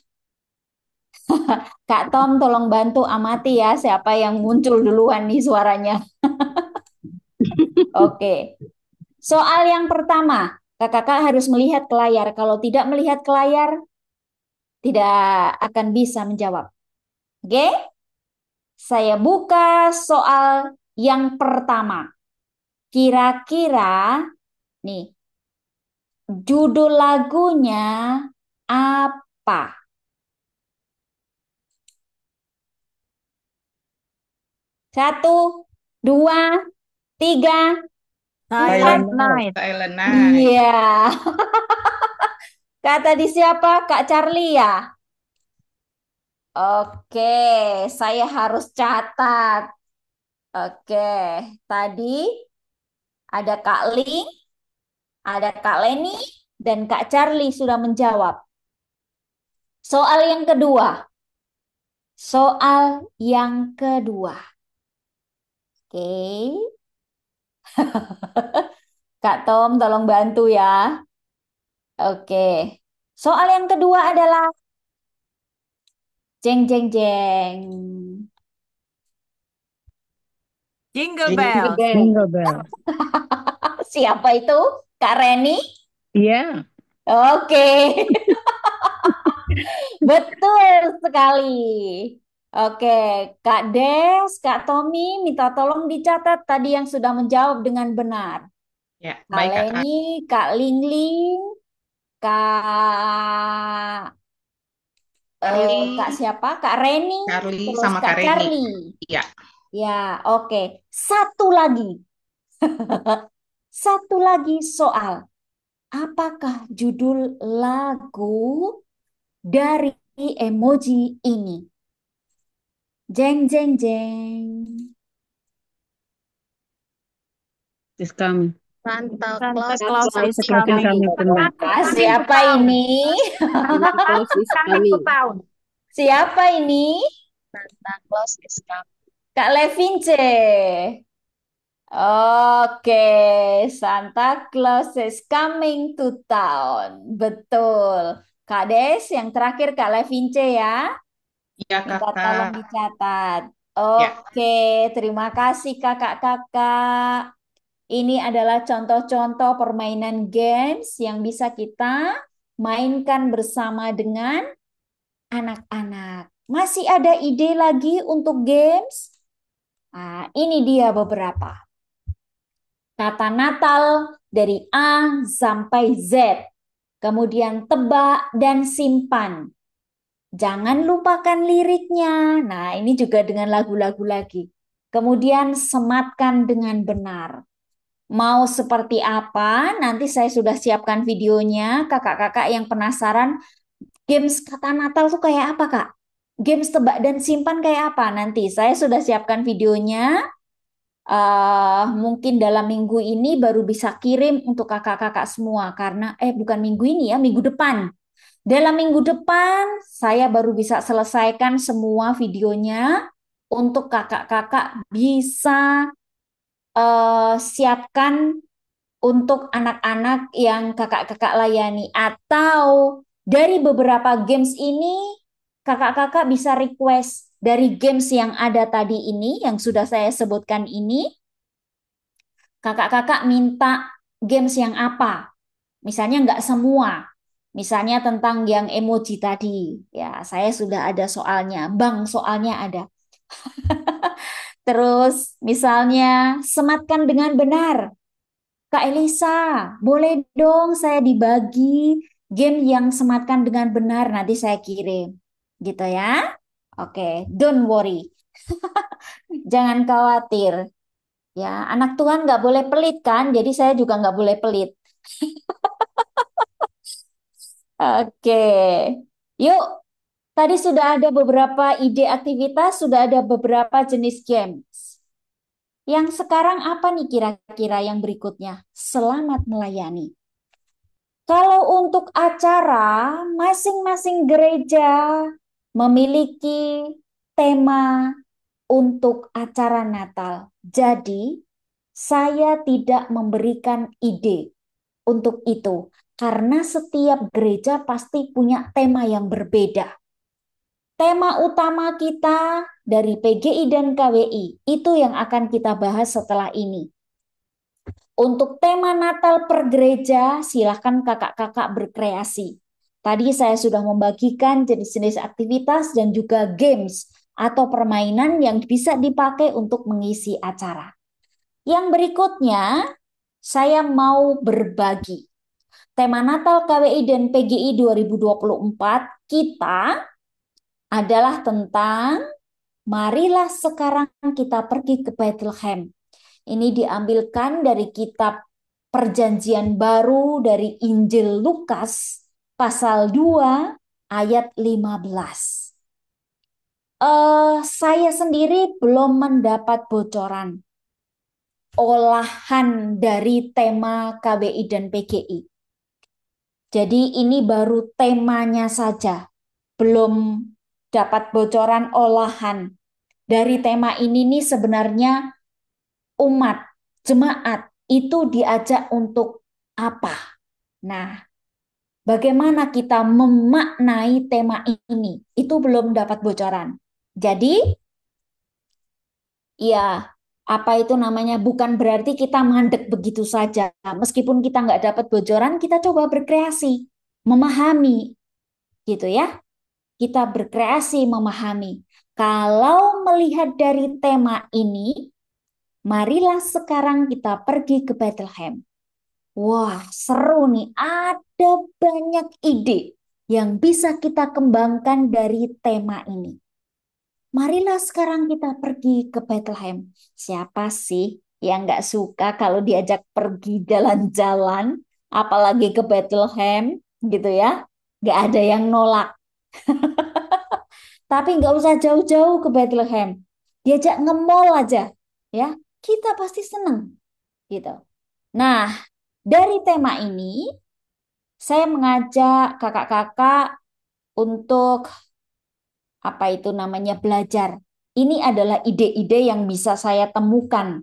Kak Tom tolong bantu amati ya siapa yang muncul duluan nih suaranya. Oke. Soal yang pertama, kakak-kakak harus melihat ke layar. Kalau tidak melihat ke layar, tidak akan bisa menjawab. Oke? Saya buka soal yang pertama. Kira-kira, nih, judul lagunya apa? Satu, dua, tiga. Silent Night. Silent Night. Iya. Kak tadi siapa? Kak Charlie ya? Oke, saya harus catat. Oke, tadi ada Kak Ling, ada Kak Leni, dan Kak Charlie sudah menjawab. Soal yang kedua. Soal yang kedua. Oke. Kak Tom, tolong bantu ya. Oke. Soal yang kedua adalah jeng jeng jeng. Jingle bells. Jingle bell. Siapa itu? Kak Reni? Iya. Oke. Betul sekali. Oke, Kak Des, Kak Tommy, minta tolong dicatat tadi yang sudah menjawab dengan benar. Ya, Kak baik Kakak. Leni, Kak Ling Ling, Kak Carly, Kak siapa? Kak Reni, Carly terus sama Kak Kak Reni. Charlie. Iya. Ya, oke. Satu lagi. Satu lagi soal. Apakah judul lagu dari emoji ini? Jeng jeng jeng. Is coming. Santa Santa Claus Claus is is Santa Claus is coming. coming. Ah, siapa ini? Santa Claus is coming. Siapa ini? Santa Claus is coming. Kak Levince. Oke, Santa Claus is coming to town. Betul. Kak Des, yang terakhir Kak Levince ya. Iya, Minta tolong Kakak. dicatat. Ya. Oke, terima kasih kakak-kakak. Ini adalah contoh-contoh permainan games yang bisa kita mainkan bersama dengan anak-anak. Masih ada ide lagi untuk games? Nah, ini dia beberapa. Kata Natal dari A sampai Z. Kemudian tebak dan simpan. Jangan lupakan liriknya. Nah, ini juga dengan lagu-lagu lagi. Kemudian sematkan dengan benar. Mau seperti apa? Nanti saya sudah siapkan videonya. Kakak-kakak yang penasaran, games kata Natal tuh kayak apa, Kak? Games tebak dan simpan kayak apa? Nanti saya sudah siapkan videonya. Mungkin dalam minggu ini baru bisa kirim untuk kakak-kakak semua. Karena, bukan minggu ini ya, minggu depan. Dalam minggu depan, saya baru bisa selesaikan semua videonya untuk kakak-kakak bisa siapkan untuk anak-anak yang kakak-kakak layani. Atau dari beberapa games ini, kakak-kakak bisa request dari games yang ada tadi ini, yang sudah saya sebutkan ini, kakak-kakak minta games yang apa? Misalnya nggak semua. Misalnya tentang yang emoji tadi. Ya, saya sudah ada soalnya. Bang, soalnya ada. Terus misalnya sematkan dengan benar. Kak Elisa, boleh dong saya dibagi game yang sematkan dengan benar. Nanti saya kirim. Gitu ya. Oke, don't worry. Jangan khawatir. Ya, anak Tuhan nggak boleh pelit kan? Jadi saya juga nggak boleh pelit. Oke. Yuk, tadi sudah ada beberapa ide aktivitas, sudah ada beberapa jenis games. Yang sekarang apa nih kira-kira yang berikutnya? Selamat melayani. Kalau untuk acara, masing-masing gereja memiliki tema untuk acara Natal. Jadi, saya tidak memberikan ide untuk itu karena setiap gereja pasti punya tema yang berbeda. Tema utama kita dari PGI dan KWI itu yang akan kita bahas setelah ini. Untuk tema Natal per gereja, silahkan kakak-kakak berkreasi. Tadi saya sudah membagikan jenis-jenis aktivitas dan juga games atau permainan yang bisa dipakai untuk mengisi acara. Yang berikutnya, saya mau berbagi. Tema Natal KWI dan PGI 2024 kita adalah tentang marilah sekarang kita pergi ke Bethlehem. Ini diambilkan dari kitab Perjanjian Baru dari Injil Lukas pasal 2 ayat 15. Saya sendiri belum mendapat bocoran olahan dari tema KBI dan PGI. Jadi ini baru temanya saja, belum dapat bocoran olahan. Dari tema ini nih sebenarnya umat, jemaat itu diajak untuk apa? Nah, bagaimana kita memaknai tema ini? Itu belum dapat bocoran. Jadi, ya apa itu namanya? Bukan berarti kita mandek begitu saja. Meskipun kita nggak dapat bocoran, kita coba berkreasi, memahami, gitu ya. Kita berkreasi, memahami. Kalau melihat dari tema ini, marilah sekarang kita pergi ke Bethlehem. Wah, seru nih. Ada banyak ide yang bisa kita kembangkan dari tema ini. Marilah sekarang kita pergi ke Bethlehem. Siapa sih yang nggak suka kalau diajak pergi jalan-jalan, apalagi ke Bethlehem, gitu ya? Nggak ada yang nolak. Tapi nggak usah jauh-jauh ke Bethlehem. Diajak nge-mall aja, ya. Kita pasti seneng, gitu. Nah, dari tema ini, saya mengajak kakak-kakak untuk apa itu namanya belajar. Ini adalah ide-ide yang bisa saya temukan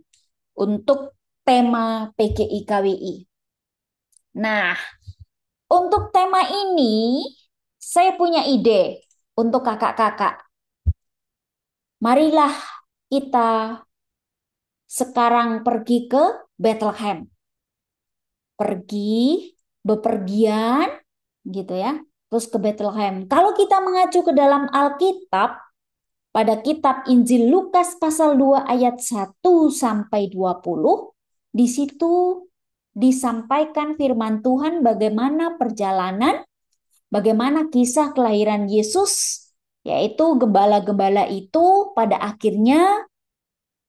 untuk tema PGI KWI. Nah, untuk tema ini saya punya ide untuk kakak-kakak. Marilah kita sekarang pergi ke Bethlehem. Pergi, bepergian, gitu ya. Terus ke Bethlehem. Kalau kita mengacu ke dalam Alkitab, pada kitab Injil Lukas pasal 2 ayat 1 sampai 20, di situ disampaikan firman Tuhan bagaimana perjalanan, bagaimana kisah kelahiran Yesus, yaitu gembala-gembala itu pada akhirnya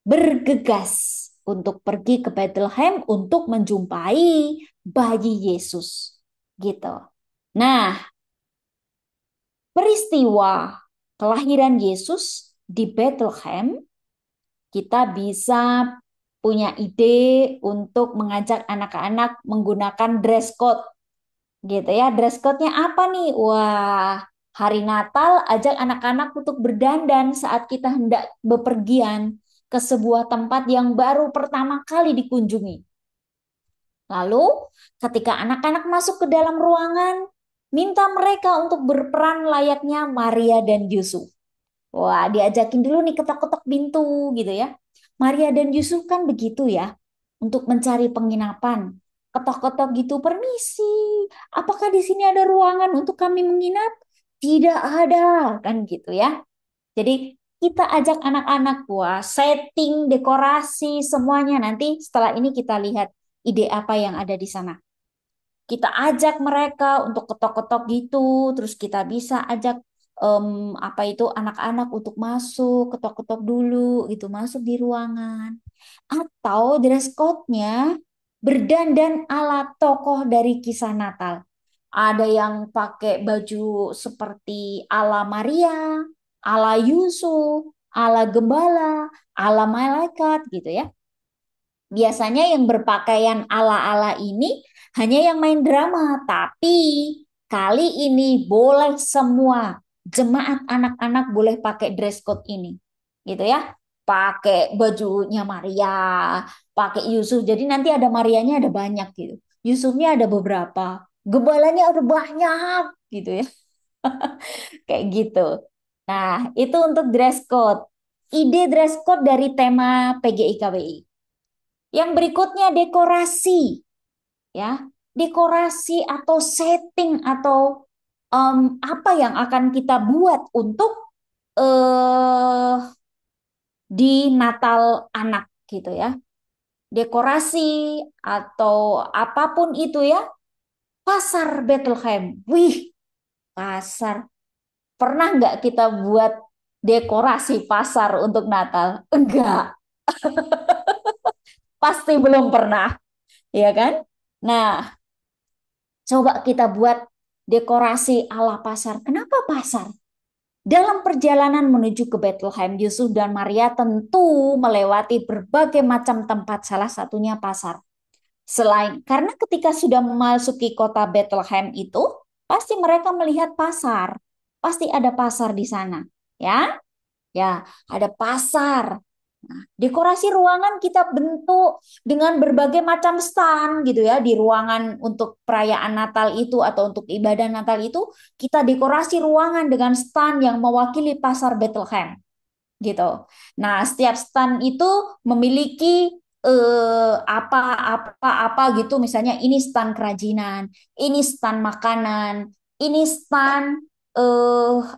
bergegas untuk pergi ke Bethlehem untuk menjumpai bayi Yesus. Gitu. Nah, peristiwa kelahiran Yesus di Bethlehem, kita bisa punya ide untuk mengajak anak-anak menggunakan dress code. Gitu ya, dress code-nya apa nih? Wah, hari Natal ajak anak-anak untuk berdandan saat kita hendak bepergian ke sebuah tempat yang baru pertama kali dikunjungi. Lalu, ketika anak-anak masuk ke dalam ruangan, minta mereka untuk berperan layaknya Maria dan Yusuf. Wah, diajakin dulu nih ketok-ketok pintu gitu ya. Maria dan Yusuf kan begitu ya, untuk mencari penginapan. Ketok-ketok gitu, permisi, apakah di sini ada ruangan untuk kami menginap? Tidak ada, kan gitu ya. Jadi kita ajak anak-anak, wah, setting, dekorasi, semuanya. Nanti setelah ini kita lihat ide apa yang ada di sana. Kita ajak mereka untuk ketok-ketok gitu, terus kita bisa ajak apa itu anak-anak untuk masuk, ketok-ketok dulu gitu, masuk di ruangan. Atau dress code-nya berdandan ala tokoh dari kisah Natal. Ada yang pakai baju seperti ala Maria, ala Yusuf, ala gembala, ala malaikat gitu ya. Biasanya yang berpakaian ala-ala ini hanya yang main drama, tapi kali ini boleh semua jemaat anak-anak boleh pakai dress code ini. Gitu ya. Pakai bajunya Maria, pakai Yusuf. Jadi nanti ada Marianya ada banyak gitu. Yusufnya ada beberapa, gembalanya ada banyak gitu ya. Kayak gitu. Nah, itu untuk dress code. Ide dress code dari tema PGI KWI. Yang berikutnya dekorasi, ya, dekorasi atau setting atau apa yang akan kita buat untuk eh di Natal anak gitu ya. Dekorasi atau apapun itu ya. Pasar Bethlehem, wih, pasar. Pernah nggak kita buat dekorasi pasar untuk Natal? Enggak, pasti belum pernah, ya kan? Nah, coba kita buat dekorasi ala pasar. Kenapa pasar? Dalam perjalanan menuju ke Bethlehem, Yusuf dan Maria tentu melewati berbagai macam tempat, salah satunya pasar. Selain karena ketika sudah memasuki kota Bethlehem itu, pasti mereka melihat pasar. Pasti ada pasar di sana, ya. Ya, ada pasar. Nah, dekorasi ruangan kita bentuk dengan berbagai macam stand gitu ya di ruangan untuk perayaan Natal itu atau untuk ibadah Natal itu kita dekorasi ruangan dengan stand yang mewakili pasar Bethlehem gitu. Nah, setiap stand itu memiliki apa gitu misalnya ini stand kerajinan, ini stand makanan, ini stand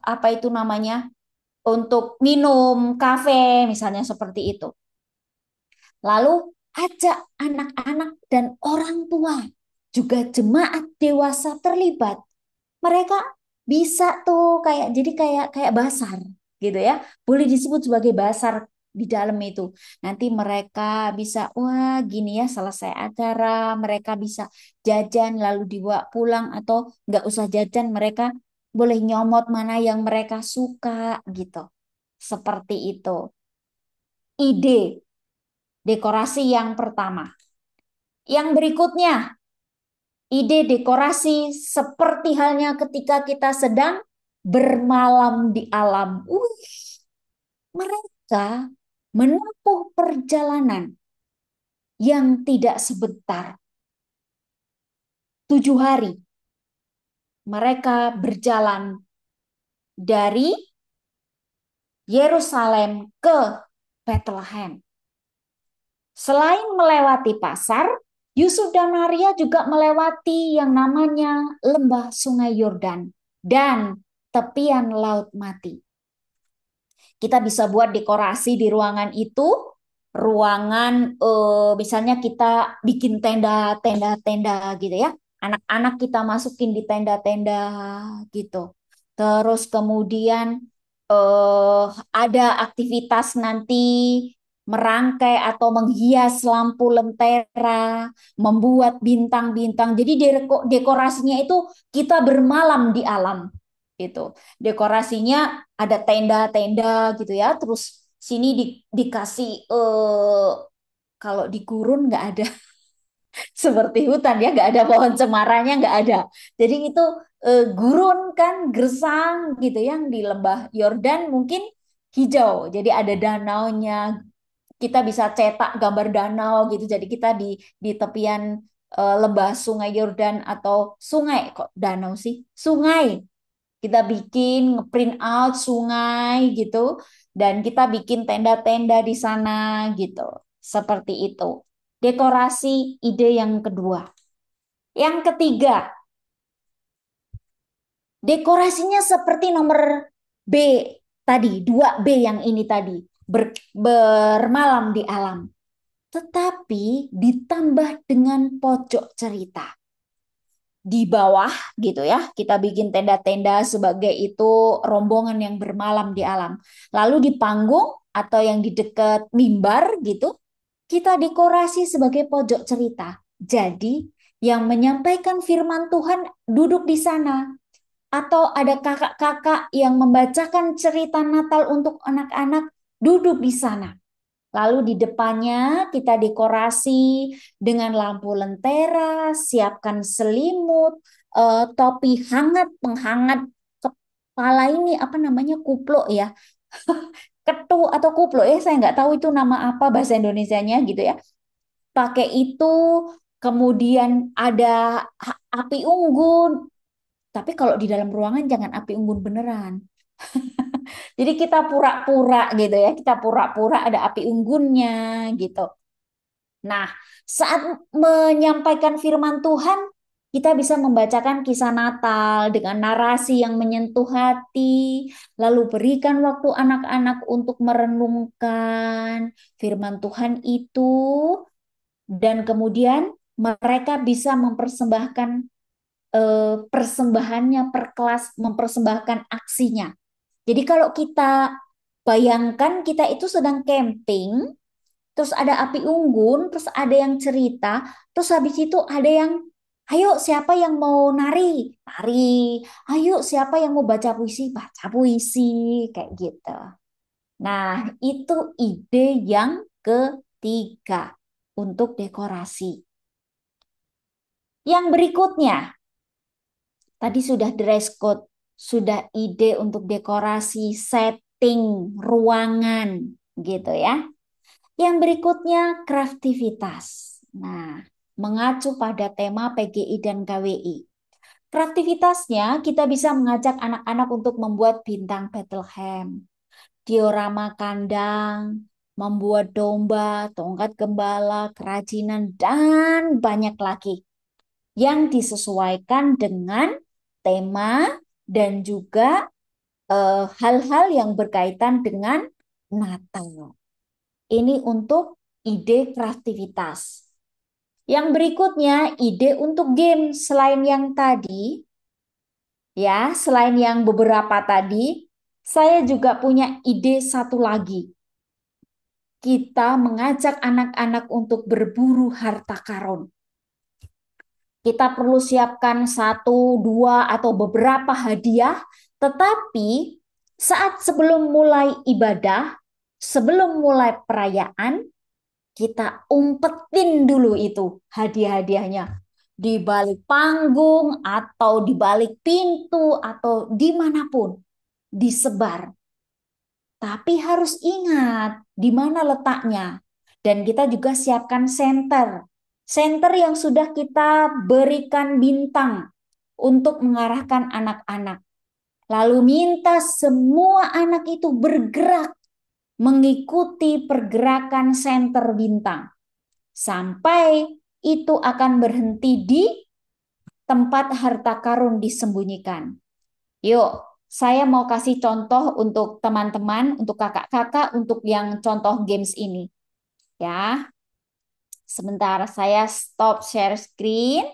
apa itu namanya? Untuk minum, kafe, misalnya seperti itu. Lalu ajak anak-anak dan orang tua, juga jemaat dewasa terlibat. Mereka bisa tuh kayak basar gitu ya. Boleh disebut sebagai basar di dalam itu. Nanti mereka bisa, wah gini ya selesai acara, mereka bisa jajan lalu dibawa pulang atau nggak usah jajan, mereka boleh nyomot mana yang mereka suka gitu. Seperti itu. Ide dekorasi yang pertama. Yang berikutnya, ide dekorasi seperti halnya ketika kita sedang bermalam di alam. Mereka menempuh perjalanan yang tidak sebentar. 7 hari mereka berjalan dari Yerusalem ke Bethlehem. Selain melewati pasar, Yusuf dan Maria juga melewati yang namanya lembah Sungai Yordan dan tepian Laut Mati. Kita bisa buat dekorasi di ruangan itu, ruangan misalnya kita bikin tenda gitu ya. Anak-anak kita masukin di tenda-tenda gitu. Terus kemudian ada aktivitas nanti merangkai atau menghias lampu lentera, membuat bintang-bintang. Jadi dekorasinya itu kita bermalam di alam gitu. Dekorasinya ada tenda-tenda gitu ya. Terus sini dikasih kalau di gurun nggak ada seperti hutan ya, nggak ada pohon cemaranya, nggak ada. Jadi itu gurun kan, gersang gitu yang di lembah Yordan mungkin hijau. Jadi ada danaunya. Kita bisa cetak gambar danau gitu. Jadi kita di tepian lembah Sungai Yordan atau sungai kok danau sih? Sungai. Kita bikin ngeprint out sungai gitu dan kita bikin tenda-tenda di sana gitu. Seperti itu. Dekorasi ide yang kedua. Yang ketiga, dekorasinya seperti nomor B tadi, 2B yang ini tadi, bermalam di alam. Tetapi ditambah dengan pojok cerita. Di bawah gitu ya, kita bikin tenda-tenda sebagai itu rombongan yang bermalam di alam. Lalu di panggung atau yang di dekat mimbar gitu, kita dekorasi sebagai pojok cerita. Jadi yang menyampaikan firman Tuhan duduk di sana. Atau ada kakak-kakak yang membacakan cerita Natal untuk anak-anak duduk di sana. Lalu di depannya kita dekorasi dengan lampu lentera, siapkan selimut, topi hangat, penghangat kepala ini apa namanya kuplo ya, ketu atau kuplo ya, saya nggak tahu itu nama apa bahasa Indonesianya gitu ya. Pakai itu, kemudian ada api unggun. Tapi kalau di dalam ruangan jangan api unggun beneran. Jadi kita pura-pura gitu ya, kita pura-pura ada api unggunnya gitu. Nah, saat menyampaikan firman Tuhan, kita bisa membacakan kisah Natal dengan narasi yang menyentuh hati, lalu berikan waktu anak-anak untuk merenungkan firman Tuhan itu, dan kemudian mereka bisa mempersembahkan persembahannya per kelas, mempersembahkan aksinya. Jadi kalau kita bayangkan kita itu sedang camping, terus ada api unggun, terus ada yang cerita, terus habis itu ada yang, ayo siapa yang mau nari? Nari. Ayo siapa yang mau baca puisi? Baca puisi. Kayak gitu. Nah, itu ide yang ketiga untuk dekorasi. Yang berikutnya, tadi sudah dress code, sudah ide untuk dekorasi, setting ruangan gitu ya. Yang berikutnya kreativitas. Nah, mengacu pada tema PGI dan KWI. Kreativitasnya kita bisa mengajak anak-anak untuk membuat bintang Bethlehem, diorama kandang, membuat domba, tongkat gembala, kerajinan, dan banyak lagi yang disesuaikan dengan tema dan juga hal-hal yang berkaitan dengan Natal. Ini untuk ide kreativitas. Yang berikutnya, ide untuk game selain yang tadi, ya, selain yang beberapa tadi, saya juga punya ide satu lagi. Kita mengajak anak-anak untuk berburu harta karun. Kita perlu siapkan satu, dua, atau beberapa hadiah, tetapi saat sebelum mulai ibadah, sebelum mulai perayaan, kita umpetin dulu itu hadiah-hadiahnya di balik panggung atau di balik pintu atau dimanapun disebar. Tapi harus ingat di mana letaknya. Dan kita juga siapkan senter. Senter yang sudah kita berikan bintang untuk mengarahkan anak-anak. Lalu minta semua anak itu bergerak mengikuti pergerakan senter bintang. Sampai itu akan berhenti di tempat harta karun disembunyikan. Yuk, saya mau kasih contoh untuk teman-teman, untuk kakak-kakak, untuk yang contoh games ini. Ya, sebentar saya stop share screen.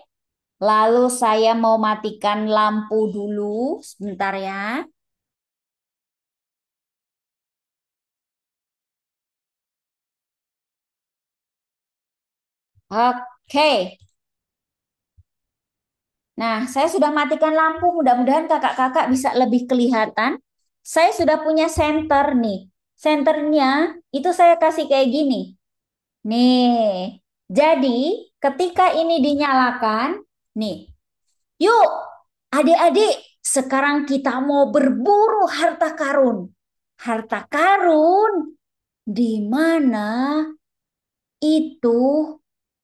Lalu saya mau matikan lampu dulu, sebentar ya. Oke. Nah, saya sudah matikan lampu. Mudah-mudahan kakak-kakak bisa lebih kelihatan. Saya sudah punya senter nih. Senternya itu saya kasih kayak gini. Nih, jadi ketika ini dinyalakan, nih, yuk adik-adik, sekarang kita mau berburu harta karun. Harta karun di mana itu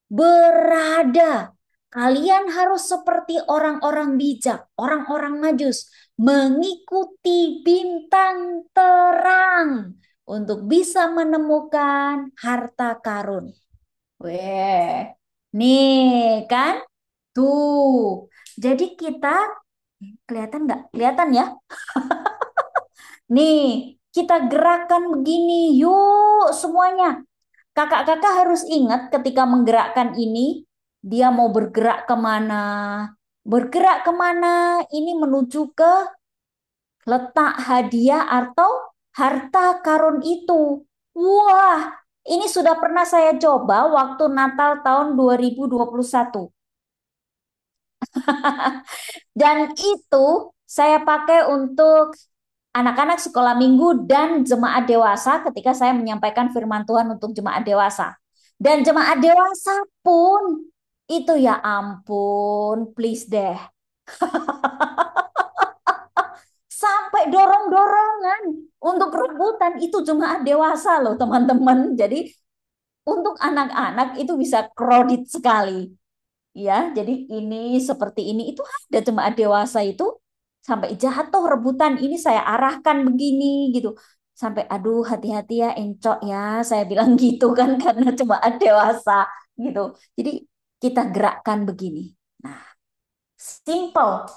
berada. Kalian harus seperti orang-orang bijak, orang-orang majus, mengikuti bintang terang untuk bisa menemukan harta karun. Weh, nih kan? Tuh. Jadi kita, kelihatan nggak? Kelihatan ya? Nih, kita gerakan begini. Yuk semuanya. Kakak-kakak harus ingat ketika menggerakkan ini, dia mau bergerak kemana? Bergerak kemana? Ini menuju ke letak hadiah atau harta karun itu. Wah, ini sudah pernah saya coba waktu Natal tahun 2021. Dan itu saya pakai untuk anak-anak sekolah minggu dan jemaat dewasa ketika saya menyampaikan firman Tuhan untuk jemaat dewasa. Dan jemaat dewasa pun itu ya ampun, please deh. Sampai dorong-dorongan untuk rebutan itu jemaat dewasa loh teman-teman. Jadi untuk anak-anak itu bisa kredit sekali. Ya, jadi ini seperti ini itu ada jemaat dewasa itu sampai jatuh rebutan ini saya arahkan begini gitu. Sampai aduh hati-hati ya encok ya saya bilang gitu kan karena jemaat dewasa gitu. Jadi kita gerakkan begini. Nah, simple.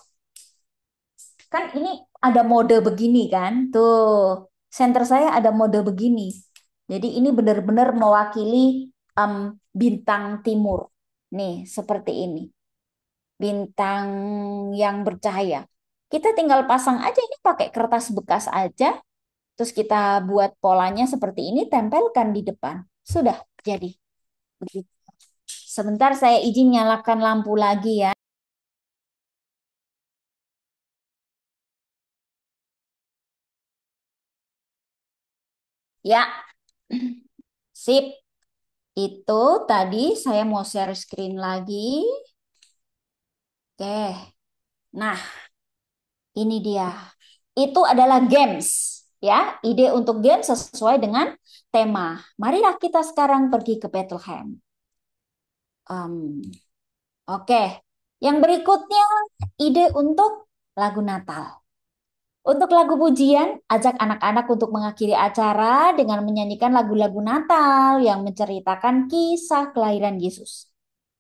Kan ini ada mode begini kan. Tuh, center saya ada mode begini. Jadi ini benar-benar mewakili bintang timur. Nih, seperti ini. Bintang yang bercahaya. Kita tinggal pasang aja ini pakai kertas bekas aja. Terus kita buat polanya seperti ini, tempelkan di depan. Sudah jadi. Begitu. Sebentar saya izin nyalakan lampu lagi ya. Ya, sip. Itu tadi saya mau share screen lagi. Oke. Nah, ini dia. Itu adalah games. Ya, ide untuk games sesuai dengan tema. Marilah kita sekarang pergi ke Bethlehem. Oke. Yang berikutnya, ide untuk lagu Natal. Untuk lagu pujian, ajak anak-anak untuk mengakhiri acara dengan menyanyikan lagu-lagu Natal yang menceritakan kisah kelahiran Yesus.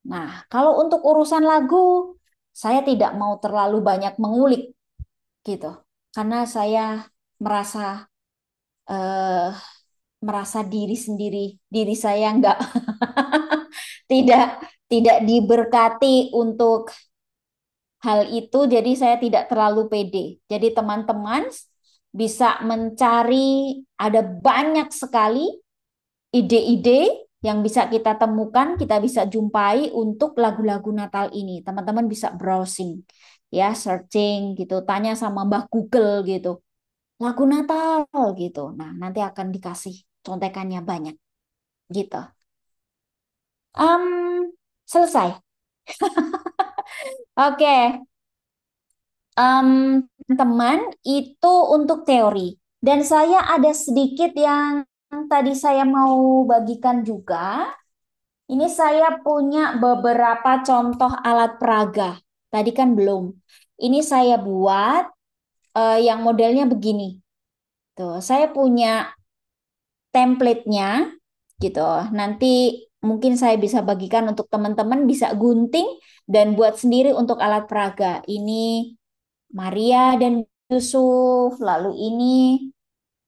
Nah, kalau untuk urusan lagu, saya tidak mau terlalu banyak mengulik gitu. Karena saya merasa eh, merasa diri sendiri, diri saya nggak tidak tidak diberkati untuk hal itu, jadi saya tidak terlalu pede. Jadi teman-teman bisa mencari, ada banyak sekali ide-ide yang bisa kita temukan, kita bisa jumpai untuk lagu-lagu Natal ini. Teman-teman bisa browsing, ya, searching gitu, tanya sama Mbah Google gitu. Lagu Natal gitu. Nah, nanti akan dikasih contekannya banyak gitu. Selesai. Oke. Teman, itu untuk teori. Dan saya ada sedikit yang tadi saya mau bagikan juga, ini saya punya beberapa contoh alat peraga. Tadi kan belum. Ini saya buat yang modelnya begini. Tuh, saya punya template-nya gitu. Nanti mungkin saya bisa bagikan untuk teman-teman bisa gunting dan buat sendiri untuk alat peraga. Ini Maria dan Yusuf, lalu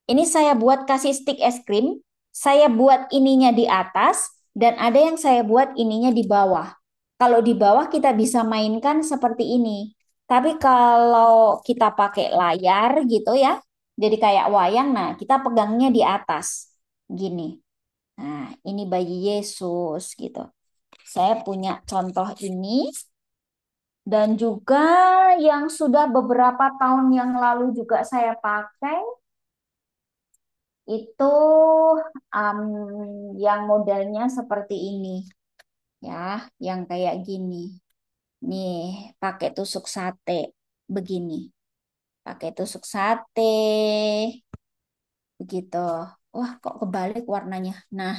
ini saya buat kasih stick es krim. Saya buat ininya di atas dan ada yang saya buat ininya di bawah. Kalau di bawah kita bisa mainkan seperti ini. Tapi kalau kita pakai layar gitu ya, jadi kayak wayang, nah kita pegangnya di atas. Gini. Nah, ini bayi Yesus gitu. Saya punya contoh ini dan juga yang sudah beberapa tahun yang lalu juga saya pakai itu yang modelnya seperti ini ya, yang kayak gini. Nih, pakai tusuk sate begini. Pakai tusuk sate begitu. Wah, kok kebalik warnanya. Nah,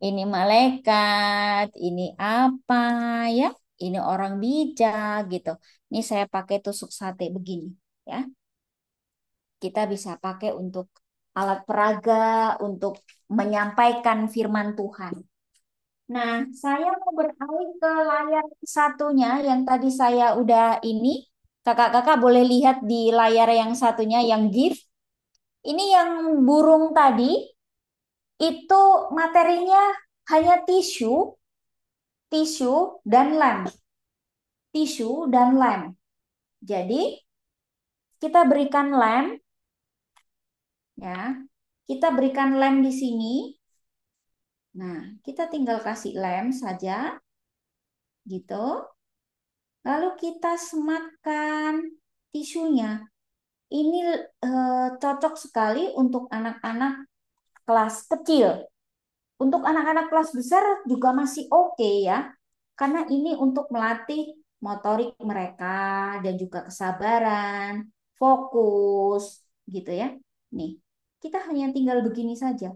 ini malaikat, ini apa ya? Ini orang bijak gitu. Ini saya pakai tusuk sate begini ya. Kita bisa pakai untuk alat peraga, untuk menyampaikan firman Tuhan. Nah, saya mau beralih ke layar satunya yang tadi saya udah ini. Kakak-kakak boleh lihat di layar yang satunya yang gift. Ini yang burung tadi, itu materinya hanya tisu, tisu dan lem. Tisu dan lem. Jadi, kita berikan lem, ya. Kita berikan lem di sini. Nah, kita tinggal kasih lem saja, gitu. Lalu kita sematkan tisunya. Ini cocok sekali untuk anak-anak kelas kecil. Untuk anak-anak kelas besar juga masih oke ya. Karena ini untuk melatih motorik mereka dan juga kesabaran, fokus gitu ya. Nih, kita hanya tinggal begini saja.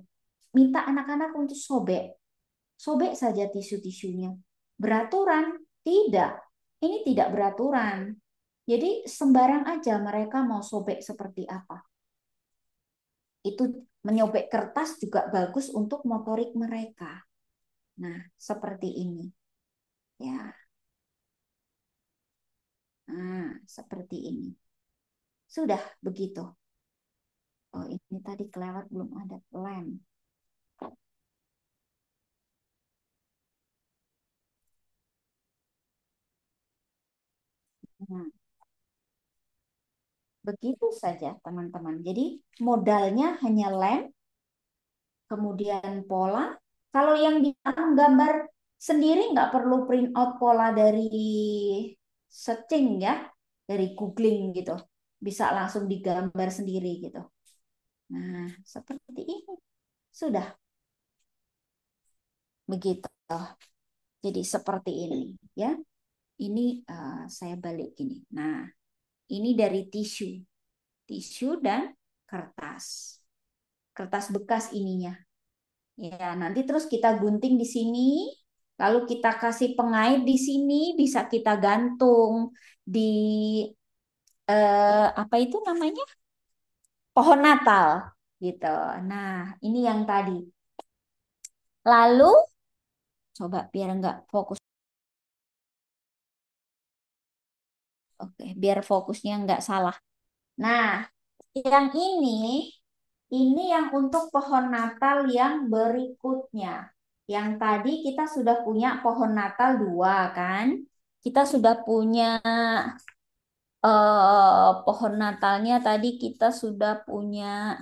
Minta anak-anak untuk sobek. Sobek saja tisu-tisunya. Beraturan? Tidak. Ini tidak beraturan. Jadi sembarang aja mereka mau sobek seperti apa. Itu menyobek kertas juga bagus untuk motorik mereka. Nah, seperti ini. Ya. Nah, seperti ini. Sudah begitu. Oh, ini tadi kelewat belum ada lem. Nah, begitu saja teman-teman. Jadi modalnya hanya lem, kemudian pola. Kalau yang di dalam gambar sendiri nggak perlu print out pola dari searching ya, dari googling gitu. Bisa langsung digambar sendiri gitu. Nah, seperti ini. Sudah. Begitu. Jadi seperti ini ya. Ini saya balik gini. Nah, ini dari tisu. Tisu dan kertas. Kertas bekas ininya. Ya, nanti terus kita gunting di sini, lalu kita kasih pengait di sini, bisa kita gantung di apa itu namanya? Pohon Natal gitu. Nah, ini yang tadi. Lalu coba biar nggak fokus. Oke, biar fokusnya nggak salah. Nah, yang ini yang untuk pohon Natal yang berikutnya. Yang tadi kita sudah punya pohon Natal 2 kan? Kita sudah punya pohon Natalnya tadi kita sudah punya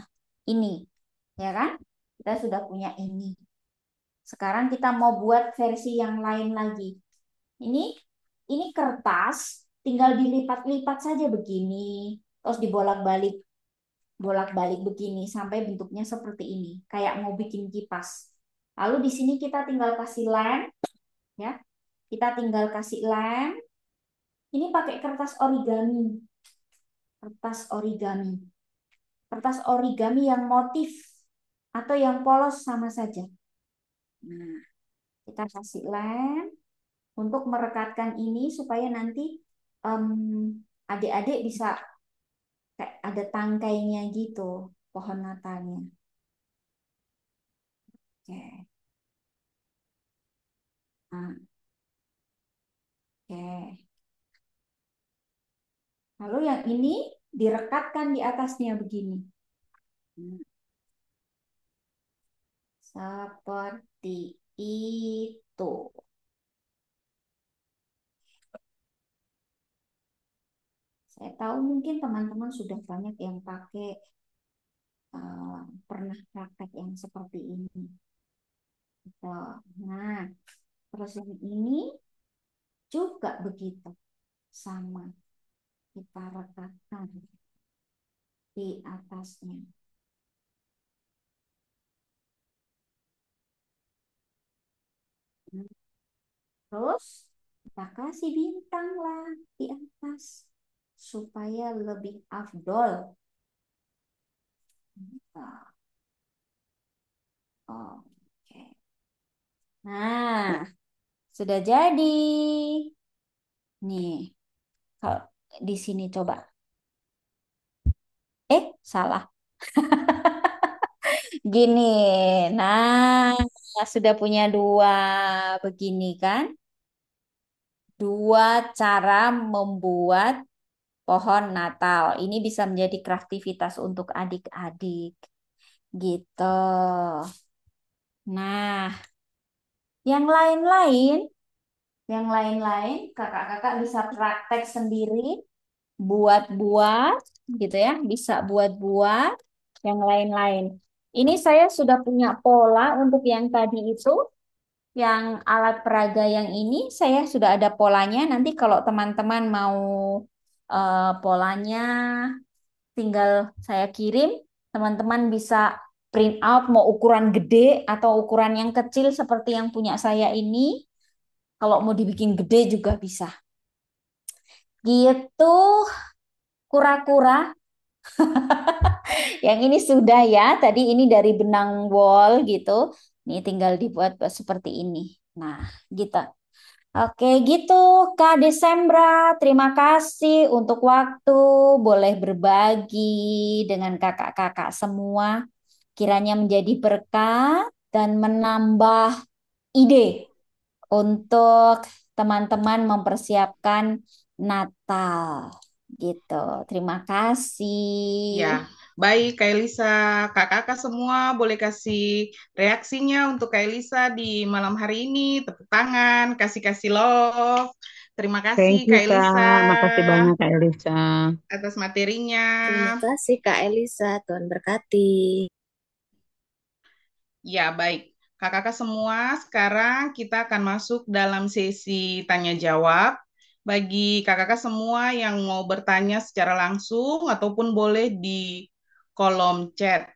ini, ya kan? Kita sudah punya ini. Sekarang kita mau buat versi yang lain lagi. Ini ini kertas, tinggal dilipat-lipat saja begini, terus dibolak-balik, bolak-balik begini sampai bentuknya seperti ini, kayak mau bikin kipas. Lalu di sini kita tinggal kasih lem, ya. Kita tinggal kasih lem. Ini pakai kertas origami. Kertas origami. kertas origami yang motif atau yang polos sama saja. Nah, kita kasih lem untuk merekatkan ini supaya nanti em, adik-adik bisa kayak ada tangkainya gitu, pohon Natalnya. Oke. Nah, oke. Lalu yang ini direkatkan di atasnya begini. Seperti itu. Saya tahu mungkin teman-teman sudah banyak yang pakai pernah praktek yang seperti ini. Gitu. Nah, terus yang ini juga begitu. Sama. Kita rekatkan di atasnya. Terus kita kasih bintang lah di atas supaya lebih afdol. Gitu. Oke. Nah, sudah jadi. Nih, kalau di sini coba. Salah. Gini. Nah, sudah punya dua begini kan? Dua cara membuat pohon Natal. Ini bisa menjadi kreativitas untuk adik-adik. Gitu. Nah, yang lain-lain, kakak-kakak bisa praktek sendiri, buat-buat, gitu ya, bisa buat-buat yang lain-lain. Ini saya sudah punya pola untuk yang tadi itu, yang alat peraga yang ini saya sudah ada polanya. Nanti kalau teman-teman mau polanya, tinggal saya kirim. Teman-teman bisa print out mau ukuran gede atau ukuran yang kecil seperti yang punya saya ini. Kalau mau dibikin gede juga bisa. Gitu, kura-kura. Yang ini sudah ya, tadi ini dari benang wol gitu. Ini tinggal dibuat seperti ini. Nah, gitu. Oke, gitu Kak Desembra. Terima kasih untuk waktu. Boleh berbagi dengan kakak-kakak semua. Kiranya menjadi berkat dan menambah ide untuk teman-teman mempersiapkan Natal. Gitu. Terima kasih. Ya, baik Kak Elisa. Kakak-kakak semua boleh kasih reaksinya untuk Kak Elisa di malam hari ini. Tepuk tangan, kasih-kasih love. Terima kasih Thank you, Kak Elisa Kak. Makasih banyak, Kak Elisa. atas materinya. Terima kasih Kak Elisa, Tuhan berkati. Ya, baik. Kakak-kakak semua, sekarang kita akan masuk dalam sesi tanya jawab. Bagi kakak-kakak semua yang mau bertanya secara langsung ataupun boleh di kolom chat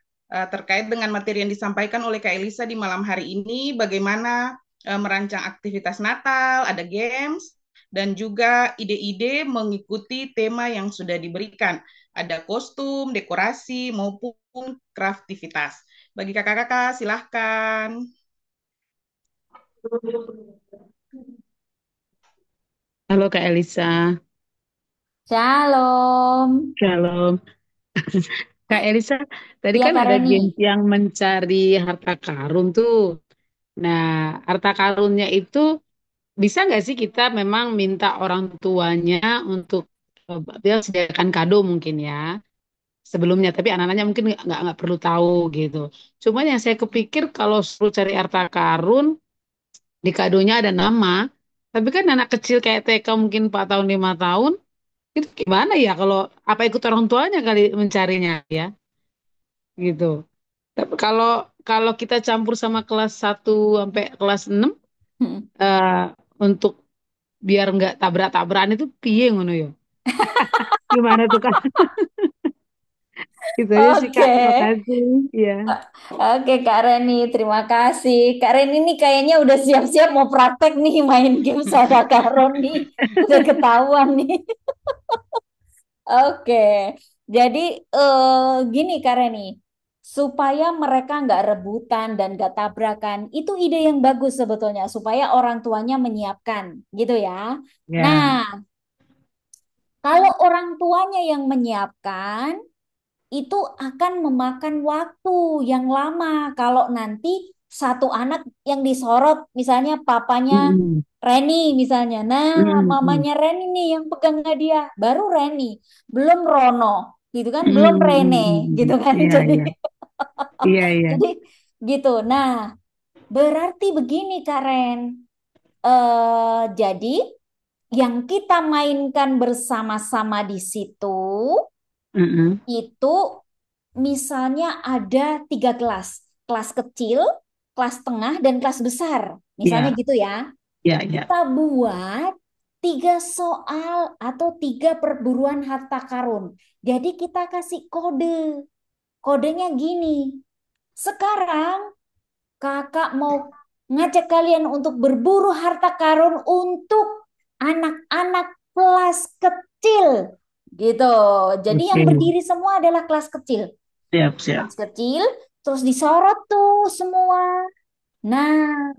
terkait dengan materi yang disampaikan oleh Kak Elisa di malam hari ini, bagaimana merancang aktivitas Natal, ada games, dan juga ide-ide mengikuti tema yang sudah diberikan. Ada kostum, dekorasi, maupun kreativitas. Bagi kakak-kakak, silahkan. Halo, Kak Elisa. Shalom. Shalom. Kak Elisa, tadi Ya, kan Kak ada Reni. games yang mencari harta karun tuh. Nah, harta karunnya itu bisa nggak sih kita memang minta orang tuanya untuk dia sediakan kado mungkin ya sebelumnya, tapi anak-anaknya mungkin nggak perlu tahu gitu. Cuman yang saya kepikir kalau suruh cari harta karun di kadonya ada nama, tapi kan anak kecil kayak TK mungkin 4 tahun 5 tahun itu gimana ya kalau apa ikut orang tuanya kali mencarinya ya gitu. Tapi kalau kalau kita campur sama kelas 1 sampai kelas 6 eh, untuk biar nggak tabrak-tabrakan itu piye ngono ya. Gimana tuh Kak? Itu aja sih Kak. Oke. Terima kasih. Iya. Oke, Kak Reni, terima kasih. Kak Reni ini kayaknya udah siap-siap mau praktek nih main game sama Kak Roni. Udah ketahuan nih. Oke, jadi gini Kak Reni, supaya mereka nggak rebutan dan nggak tabrakan, itu ide yang bagus sebetulnya, supaya orang tuanya menyiapkan, gitu ya. Nah, Ya. kalau orang tuanya yang menyiapkan, itu akan memakan waktu yang lama. Kalau nanti satu anak yang disorot, misalnya papanya Mm-mm. Reni misalnya, nah Mm-mm. mamanya Reni nih yang pegang hadiah, baru Reni, belum Rono, gitu kan, belum Rene, gitu Mm-mm. kan. Iya, Jadi, iya. Iya, iya. jadi gitu. Nah, berarti begini Kak Ren. Jadi yang kita mainkan bersama-sama di situ Mm-mm. itu misalnya ada tiga kelas, kelas kecil, kelas tengah, dan kelas besar. Misalnya Iya, gitu ya. iya, iya. Kita buat tiga soal atau tiga perburuan harta karun. Jadi kita kasih kode. Kodenya gini. Sekarang kakak mau ngajak kalian untuk berburu harta karun untuk anak-anak kelas kecil. Gitu. Jadi yang Oke. berdiri semua adalah kelas kecil. Siap, siap. Kelas kecil, terus disorot tuh semua. Nah,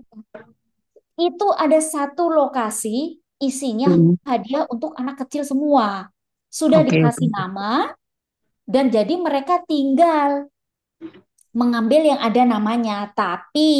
itu ada satu lokasi isinya Mm. hadiah untuk anak kecil semua. Sudah Oke, oke. dikasih nama dan jadi mereka tinggal mengambil yang ada namanya. Tapi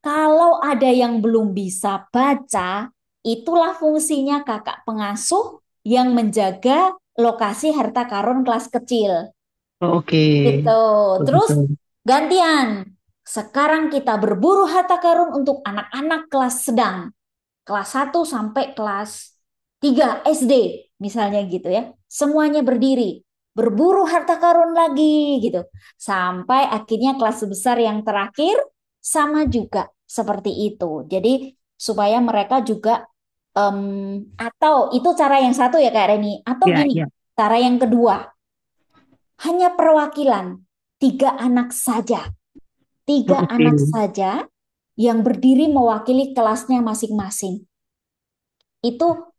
kalau ada yang belum bisa baca, itulah fungsinya kakak pengasuh yang menjaga lokasi harta karun kelas kecil. Oke. Gitu. Terus Betul. gantian. Sekarang kita berburu harta karun untuk anak-anak kelas sedang. Kelas 1 sampai kelas 3 SD misalnya gitu ya. Semuanya berdiri. Berburu harta karun lagi gitu. Sampai akhirnya kelas besar yang terakhir sama juga seperti itu. Jadi supaya mereka juga atau itu cara yang satu ya Kak Reni. Atau Ya, gini, ya. cara yang kedua, hanya perwakilan tiga anak saja. Tiga Oke. anak saja yang berdiri mewakili kelasnya masing-masing. Itu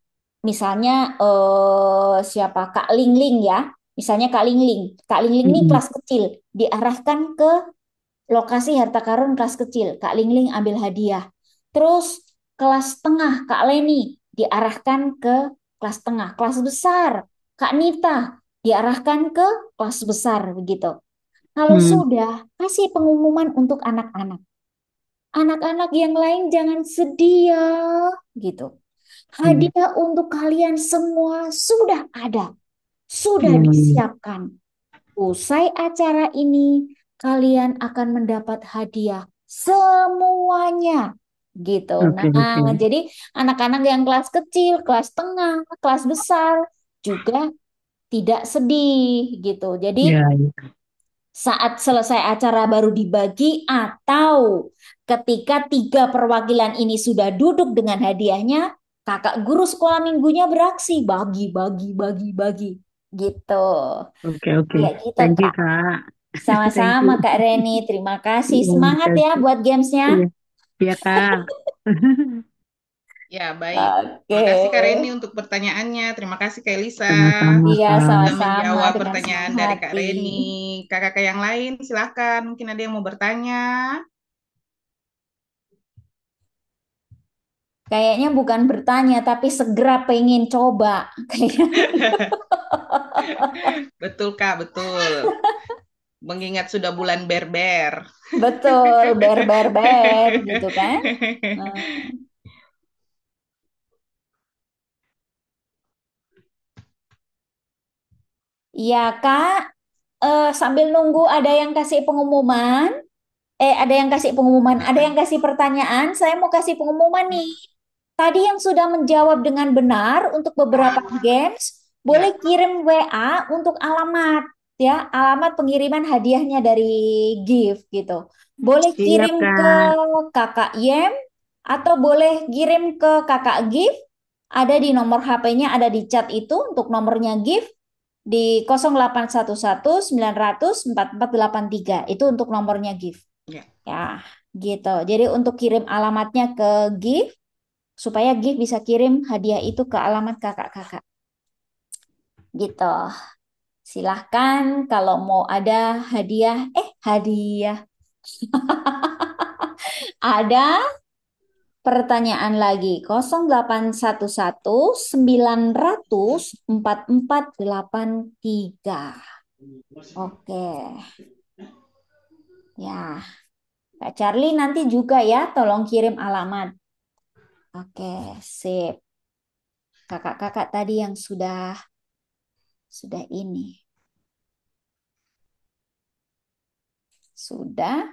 misalnya siapa Kak Lingling ya. Misalnya Kak Lingling. Kak Lingling ini Mm-mm. kelas kecil, diarahkan ke lokasi harta karun kelas kecil. Kak Lingling ambil hadiah. Terus kelas tengah Kak Leni diarahkan ke kelas tengah. Kelas besar Kak Nita diarahkan ke kelas besar begitu. Kalau Mm. sudah, kasih pengumuman untuk anak-anak. Anak-anak yang lain jangan sedih ya, gitu. Mm. Hadiah untuk kalian semua sudah ada, sudah Mm. disiapkan. Usai acara ini, kalian akan mendapat hadiah semuanya. Gitu. Oke, Nah, oke. jadi anak-anak yang kelas kecil, kelas tengah, kelas besar juga tidak sedih gitu. Jadi Ya, ya. saat selesai acara baru dibagi atau ketika tiga perwakilan ini sudah duduk dengan hadiahnya, kakak guru sekolah minggunya beraksi bagi bagi bagi bagi gitu. Oke, oke. Ya gitu Thank you, Kak. Kak. Thank Sama-sama you. Kak Reni, terima kasih. Iya, Semangat ya makasih. buat gamesnya. Iya, iya, Kak. Ya, baik. Oke. Terima kasih Kak Reni untuk pertanyaannya. Terima kasih Kak Elisa Sama-sama, Iya, Kak. sudah sama-sama menjawab dengan senang pertanyaan dari Kak hati. Reni. Kakak-kakak yang lain, silakan. Mungkin ada yang mau bertanya. Kayaknya bukan bertanya, tapi segera pengen coba. Kayaknya. Betul, Kak, betul. Mengingat sudah bulan berber. Betul, ber ber ber gitu kan. Nah, iya Kak, sambil nunggu ada yang kasih pengumuman, ada yang kasih pengumuman, ada yang kasih pertanyaan, saya mau kasih pengumuman nih. Tadi yang sudah menjawab dengan benar untuk beberapa games, boleh Ya, kirim WA untuk alamat ya, alamat pengiriman hadiahnya dari gift gitu. Boleh Siap, kirim ke Kak. Kakak Yem atau boleh kirim ke Kakak Gift. Ada di nomor HP-nya, ada di chat itu untuk nomornya gift di 0811 900 4483. Itu untuk nomornya gift. ya. Ya, gitu. Jadi untuk kirim alamatnya ke gift supaya gift bisa kirim hadiah itu ke alamat kakak-kakak. Gitu. Silahkan kalau mau ada hadiah. Hadiah. Ada pertanyaan lagi. 0811 900 4483. Oke. Ya, Kak Charlie nanti juga ya, tolong kirim alamat. Oke, sip. Kakak-kakak tadi yang sudah ini. Sudah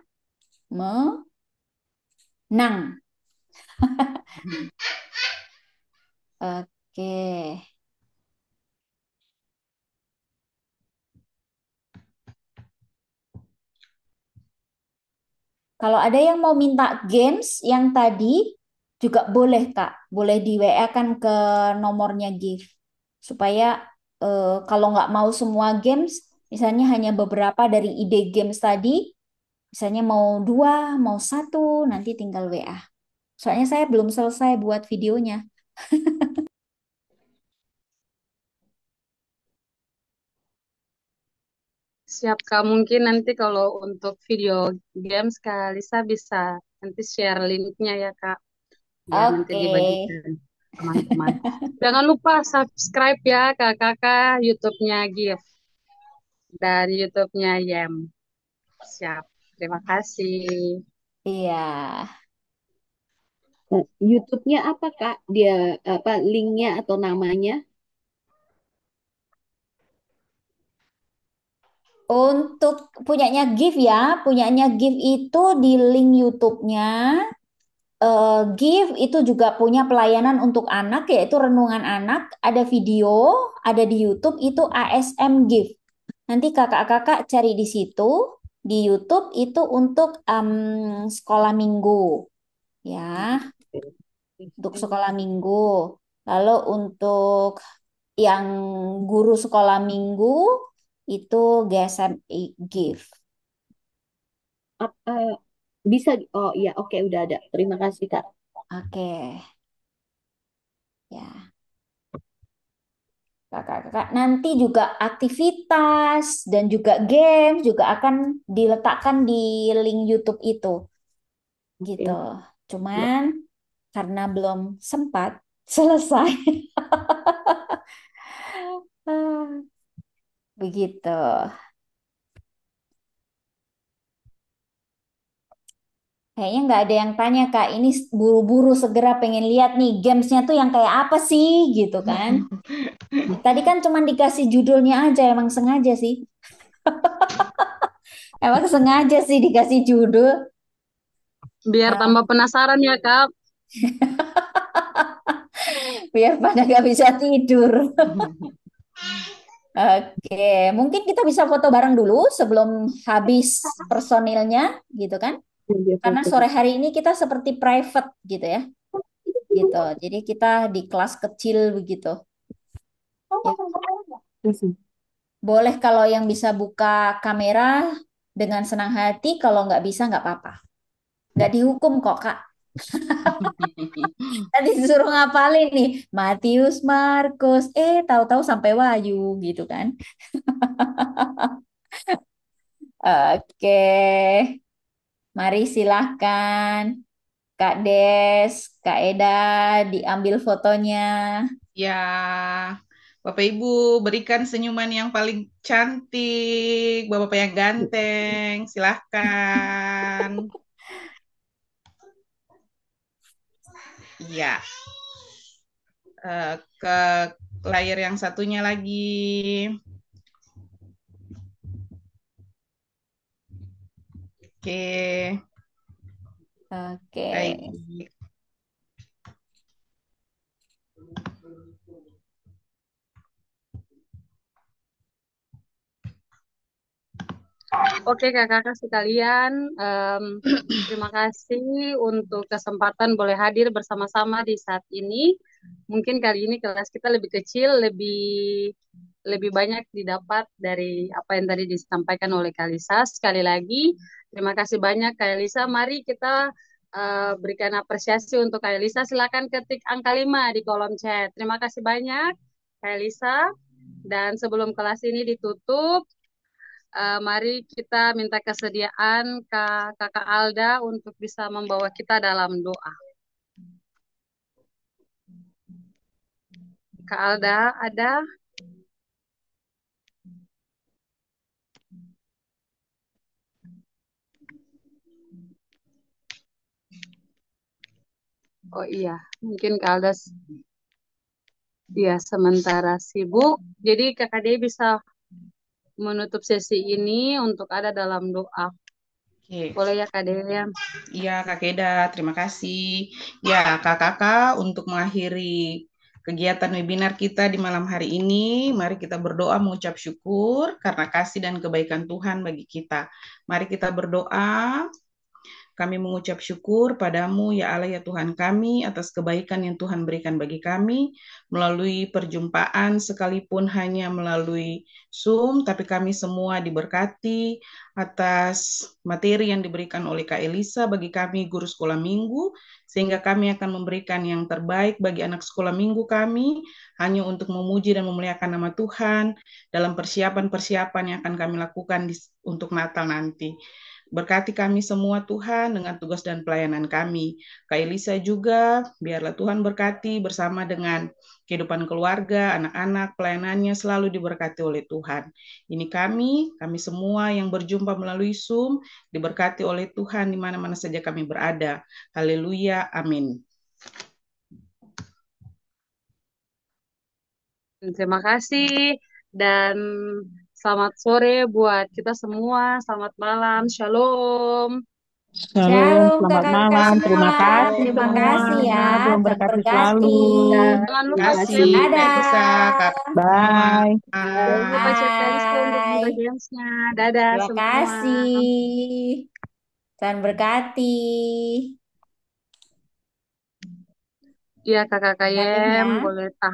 menang. Oke. Kalau ada yang mau minta games yang tadi juga boleh Kak. Boleh di WA kan ke nomornya GIF. Supaya kalau nggak mau semua games, misalnya hanya beberapa dari ide games tadi, misalnya mau 2, mau 1, nanti tinggal WA. Soalnya saya belum selesai buat videonya. Siap Kak, mungkin nanti kalau untuk video games Kak Lisa bisa nanti share linknya ya Kak, biar nanti Oke. dibagikan teman-teman. Jangan lupa subscribe ya kakak YouTube-nya Gift dan YouTube-nya Yem. Siap, terima kasih. Iya. YouTube-nya apa, Kak? Dia apa linknya atau namanya? Untuk punyanya GIF ya, punyanya GIF itu di link YouTube-nya. GIF itu juga punya pelayanan untuk anak, yaitu renungan anak. Ada video, ada di YouTube, itu ASM GIF. Nanti kakak-kakak cari di situ, di YouTube itu untuk sekolah minggu. Ya, untuk sekolah minggu. Lalu untuk yang guru sekolah minggu, itu GSM GIF. Bisa, oh iya, oke, udah ada. Terima kasih, Kak. Oke, ya. Kakak-kakak nanti juga aktivitas dan juga games juga akan diletakkan di link YouTube itu gitu. Oke. Ya. Cuman karena belum sempat selesai. Begitu. Kayaknya nggak ada yang tanya Kak. Ini buru-buru segera pengen lihat nih gamesnya tuh yang kayak apa sih gitu kan. Tadi kan cuma dikasih judulnya aja emang sengaja sih. Emang sengaja sih dikasih judul. Biar tambah penasaran ya Kak. Biar pada nggak bisa tidur. Oke, mungkin kita bisa foto bareng dulu sebelum habis personilnya, gitu kan? Iya, Karena foto. sore hari ini kita seperti private gitu ya, gitu. Jadi kita di kelas kecil begitu. Ya, boleh kalau yang bisa buka kamera dengan senang hati, kalau nggak bisa nggak apa-apa. Nggak dihukum kok, Kak. Tadi disuruh ngapalin nih, Matius, Markus, tahu-tahu sampai Wahyu gitu kan? Oke. Mari silahkan Kak Des, Kak Eda diambil fotonya. Ya, Bapak Ibu berikan senyuman yang paling cantik, Bapak yang ganteng, silahkan. Iya, ke layar yang satunya lagi. Oke, Oke. baik. Oke kakak-kakak sekalian, terima kasih untuk kesempatan boleh hadir bersama-sama di saat ini. Mungkin kali ini kelas kita lebih kecil, lebih lebih banyak didapat dari apa yang tadi disampaikan oleh Kalisa. Sekali lagi, terima kasih banyak Kalisa. Mari kita berikan apresiasi untuk Kalisa. Silakan ketik angka 5 di kolom chat. Terima kasih banyak Kalisa. Dan sebelum kelas ini ditutup, mari kita minta kesediaan Kakak Alda untuk bisa membawa kita dalam doa. Kak Alda, ada? Oh iya, mungkin Kak Alda ya sementara sibuk. Jadi Kakak Dea bisa menutup sesi ini untuk ada dalam doa. Oke. Boleh ya Kak Dea? Iya, Kak Keda, terima kasih. Ya, Kakak, untuk mengakhiri kegiatan webinar kita di malam hari ini, mari kita berdoa mengucap syukur karena kasih dan kebaikan Tuhan bagi kita. Mari kita berdoa. Kami mengucap syukur padamu, ya Allah, ya Tuhan kami, atas kebaikan yang Tuhan berikan bagi kami, melalui perjumpaan sekalipun hanya melalui Zoom, tapi kami semua diberkati atas materi yang diberikan oleh Kak Elisa bagi kami guru sekolah minggu, sehingga kami akan memberikan yang terbaik bagi anak sekolah minggu kami, hanya untuk memuji dan memuliakan nama Tuhan dalam persiapan-persiapan yang akan kami lakukan untuk Natal nanti. Berkati kami semua Tuhan dengan tugas dan pelayanan kami. Kak Elisa juga, biarlah Tuhan berkati bersama dengan kehidupan keluarga, anak-anak, pelayanannya selalu diberkati oleh Tuhan. Ini kami semua yang berjumpa melalui Zoom, diberkati oleh Tuhan di mana-mana saja kami berada. Haleluya, amin. Terima kasih dan selamat sore buat kita semua. Selamat malam. Shalom. Shalom, Shalom selamat kakak-kakak malam. Terima semua. kasih Terima semua. kasih ya. Tuhan Tuhan berkati berkati. selalu. Jangan lupa Terima Cek kasih, Kak Elisa, Kak Dadah. semua. Bye. Jangan lupa Cek Kalista untuk buka Bye. gamesnya. Dadah Terima semua. kasih. Tuhan berkati. Iya Kakak Berkatin ya. Kayem, boleh tahan.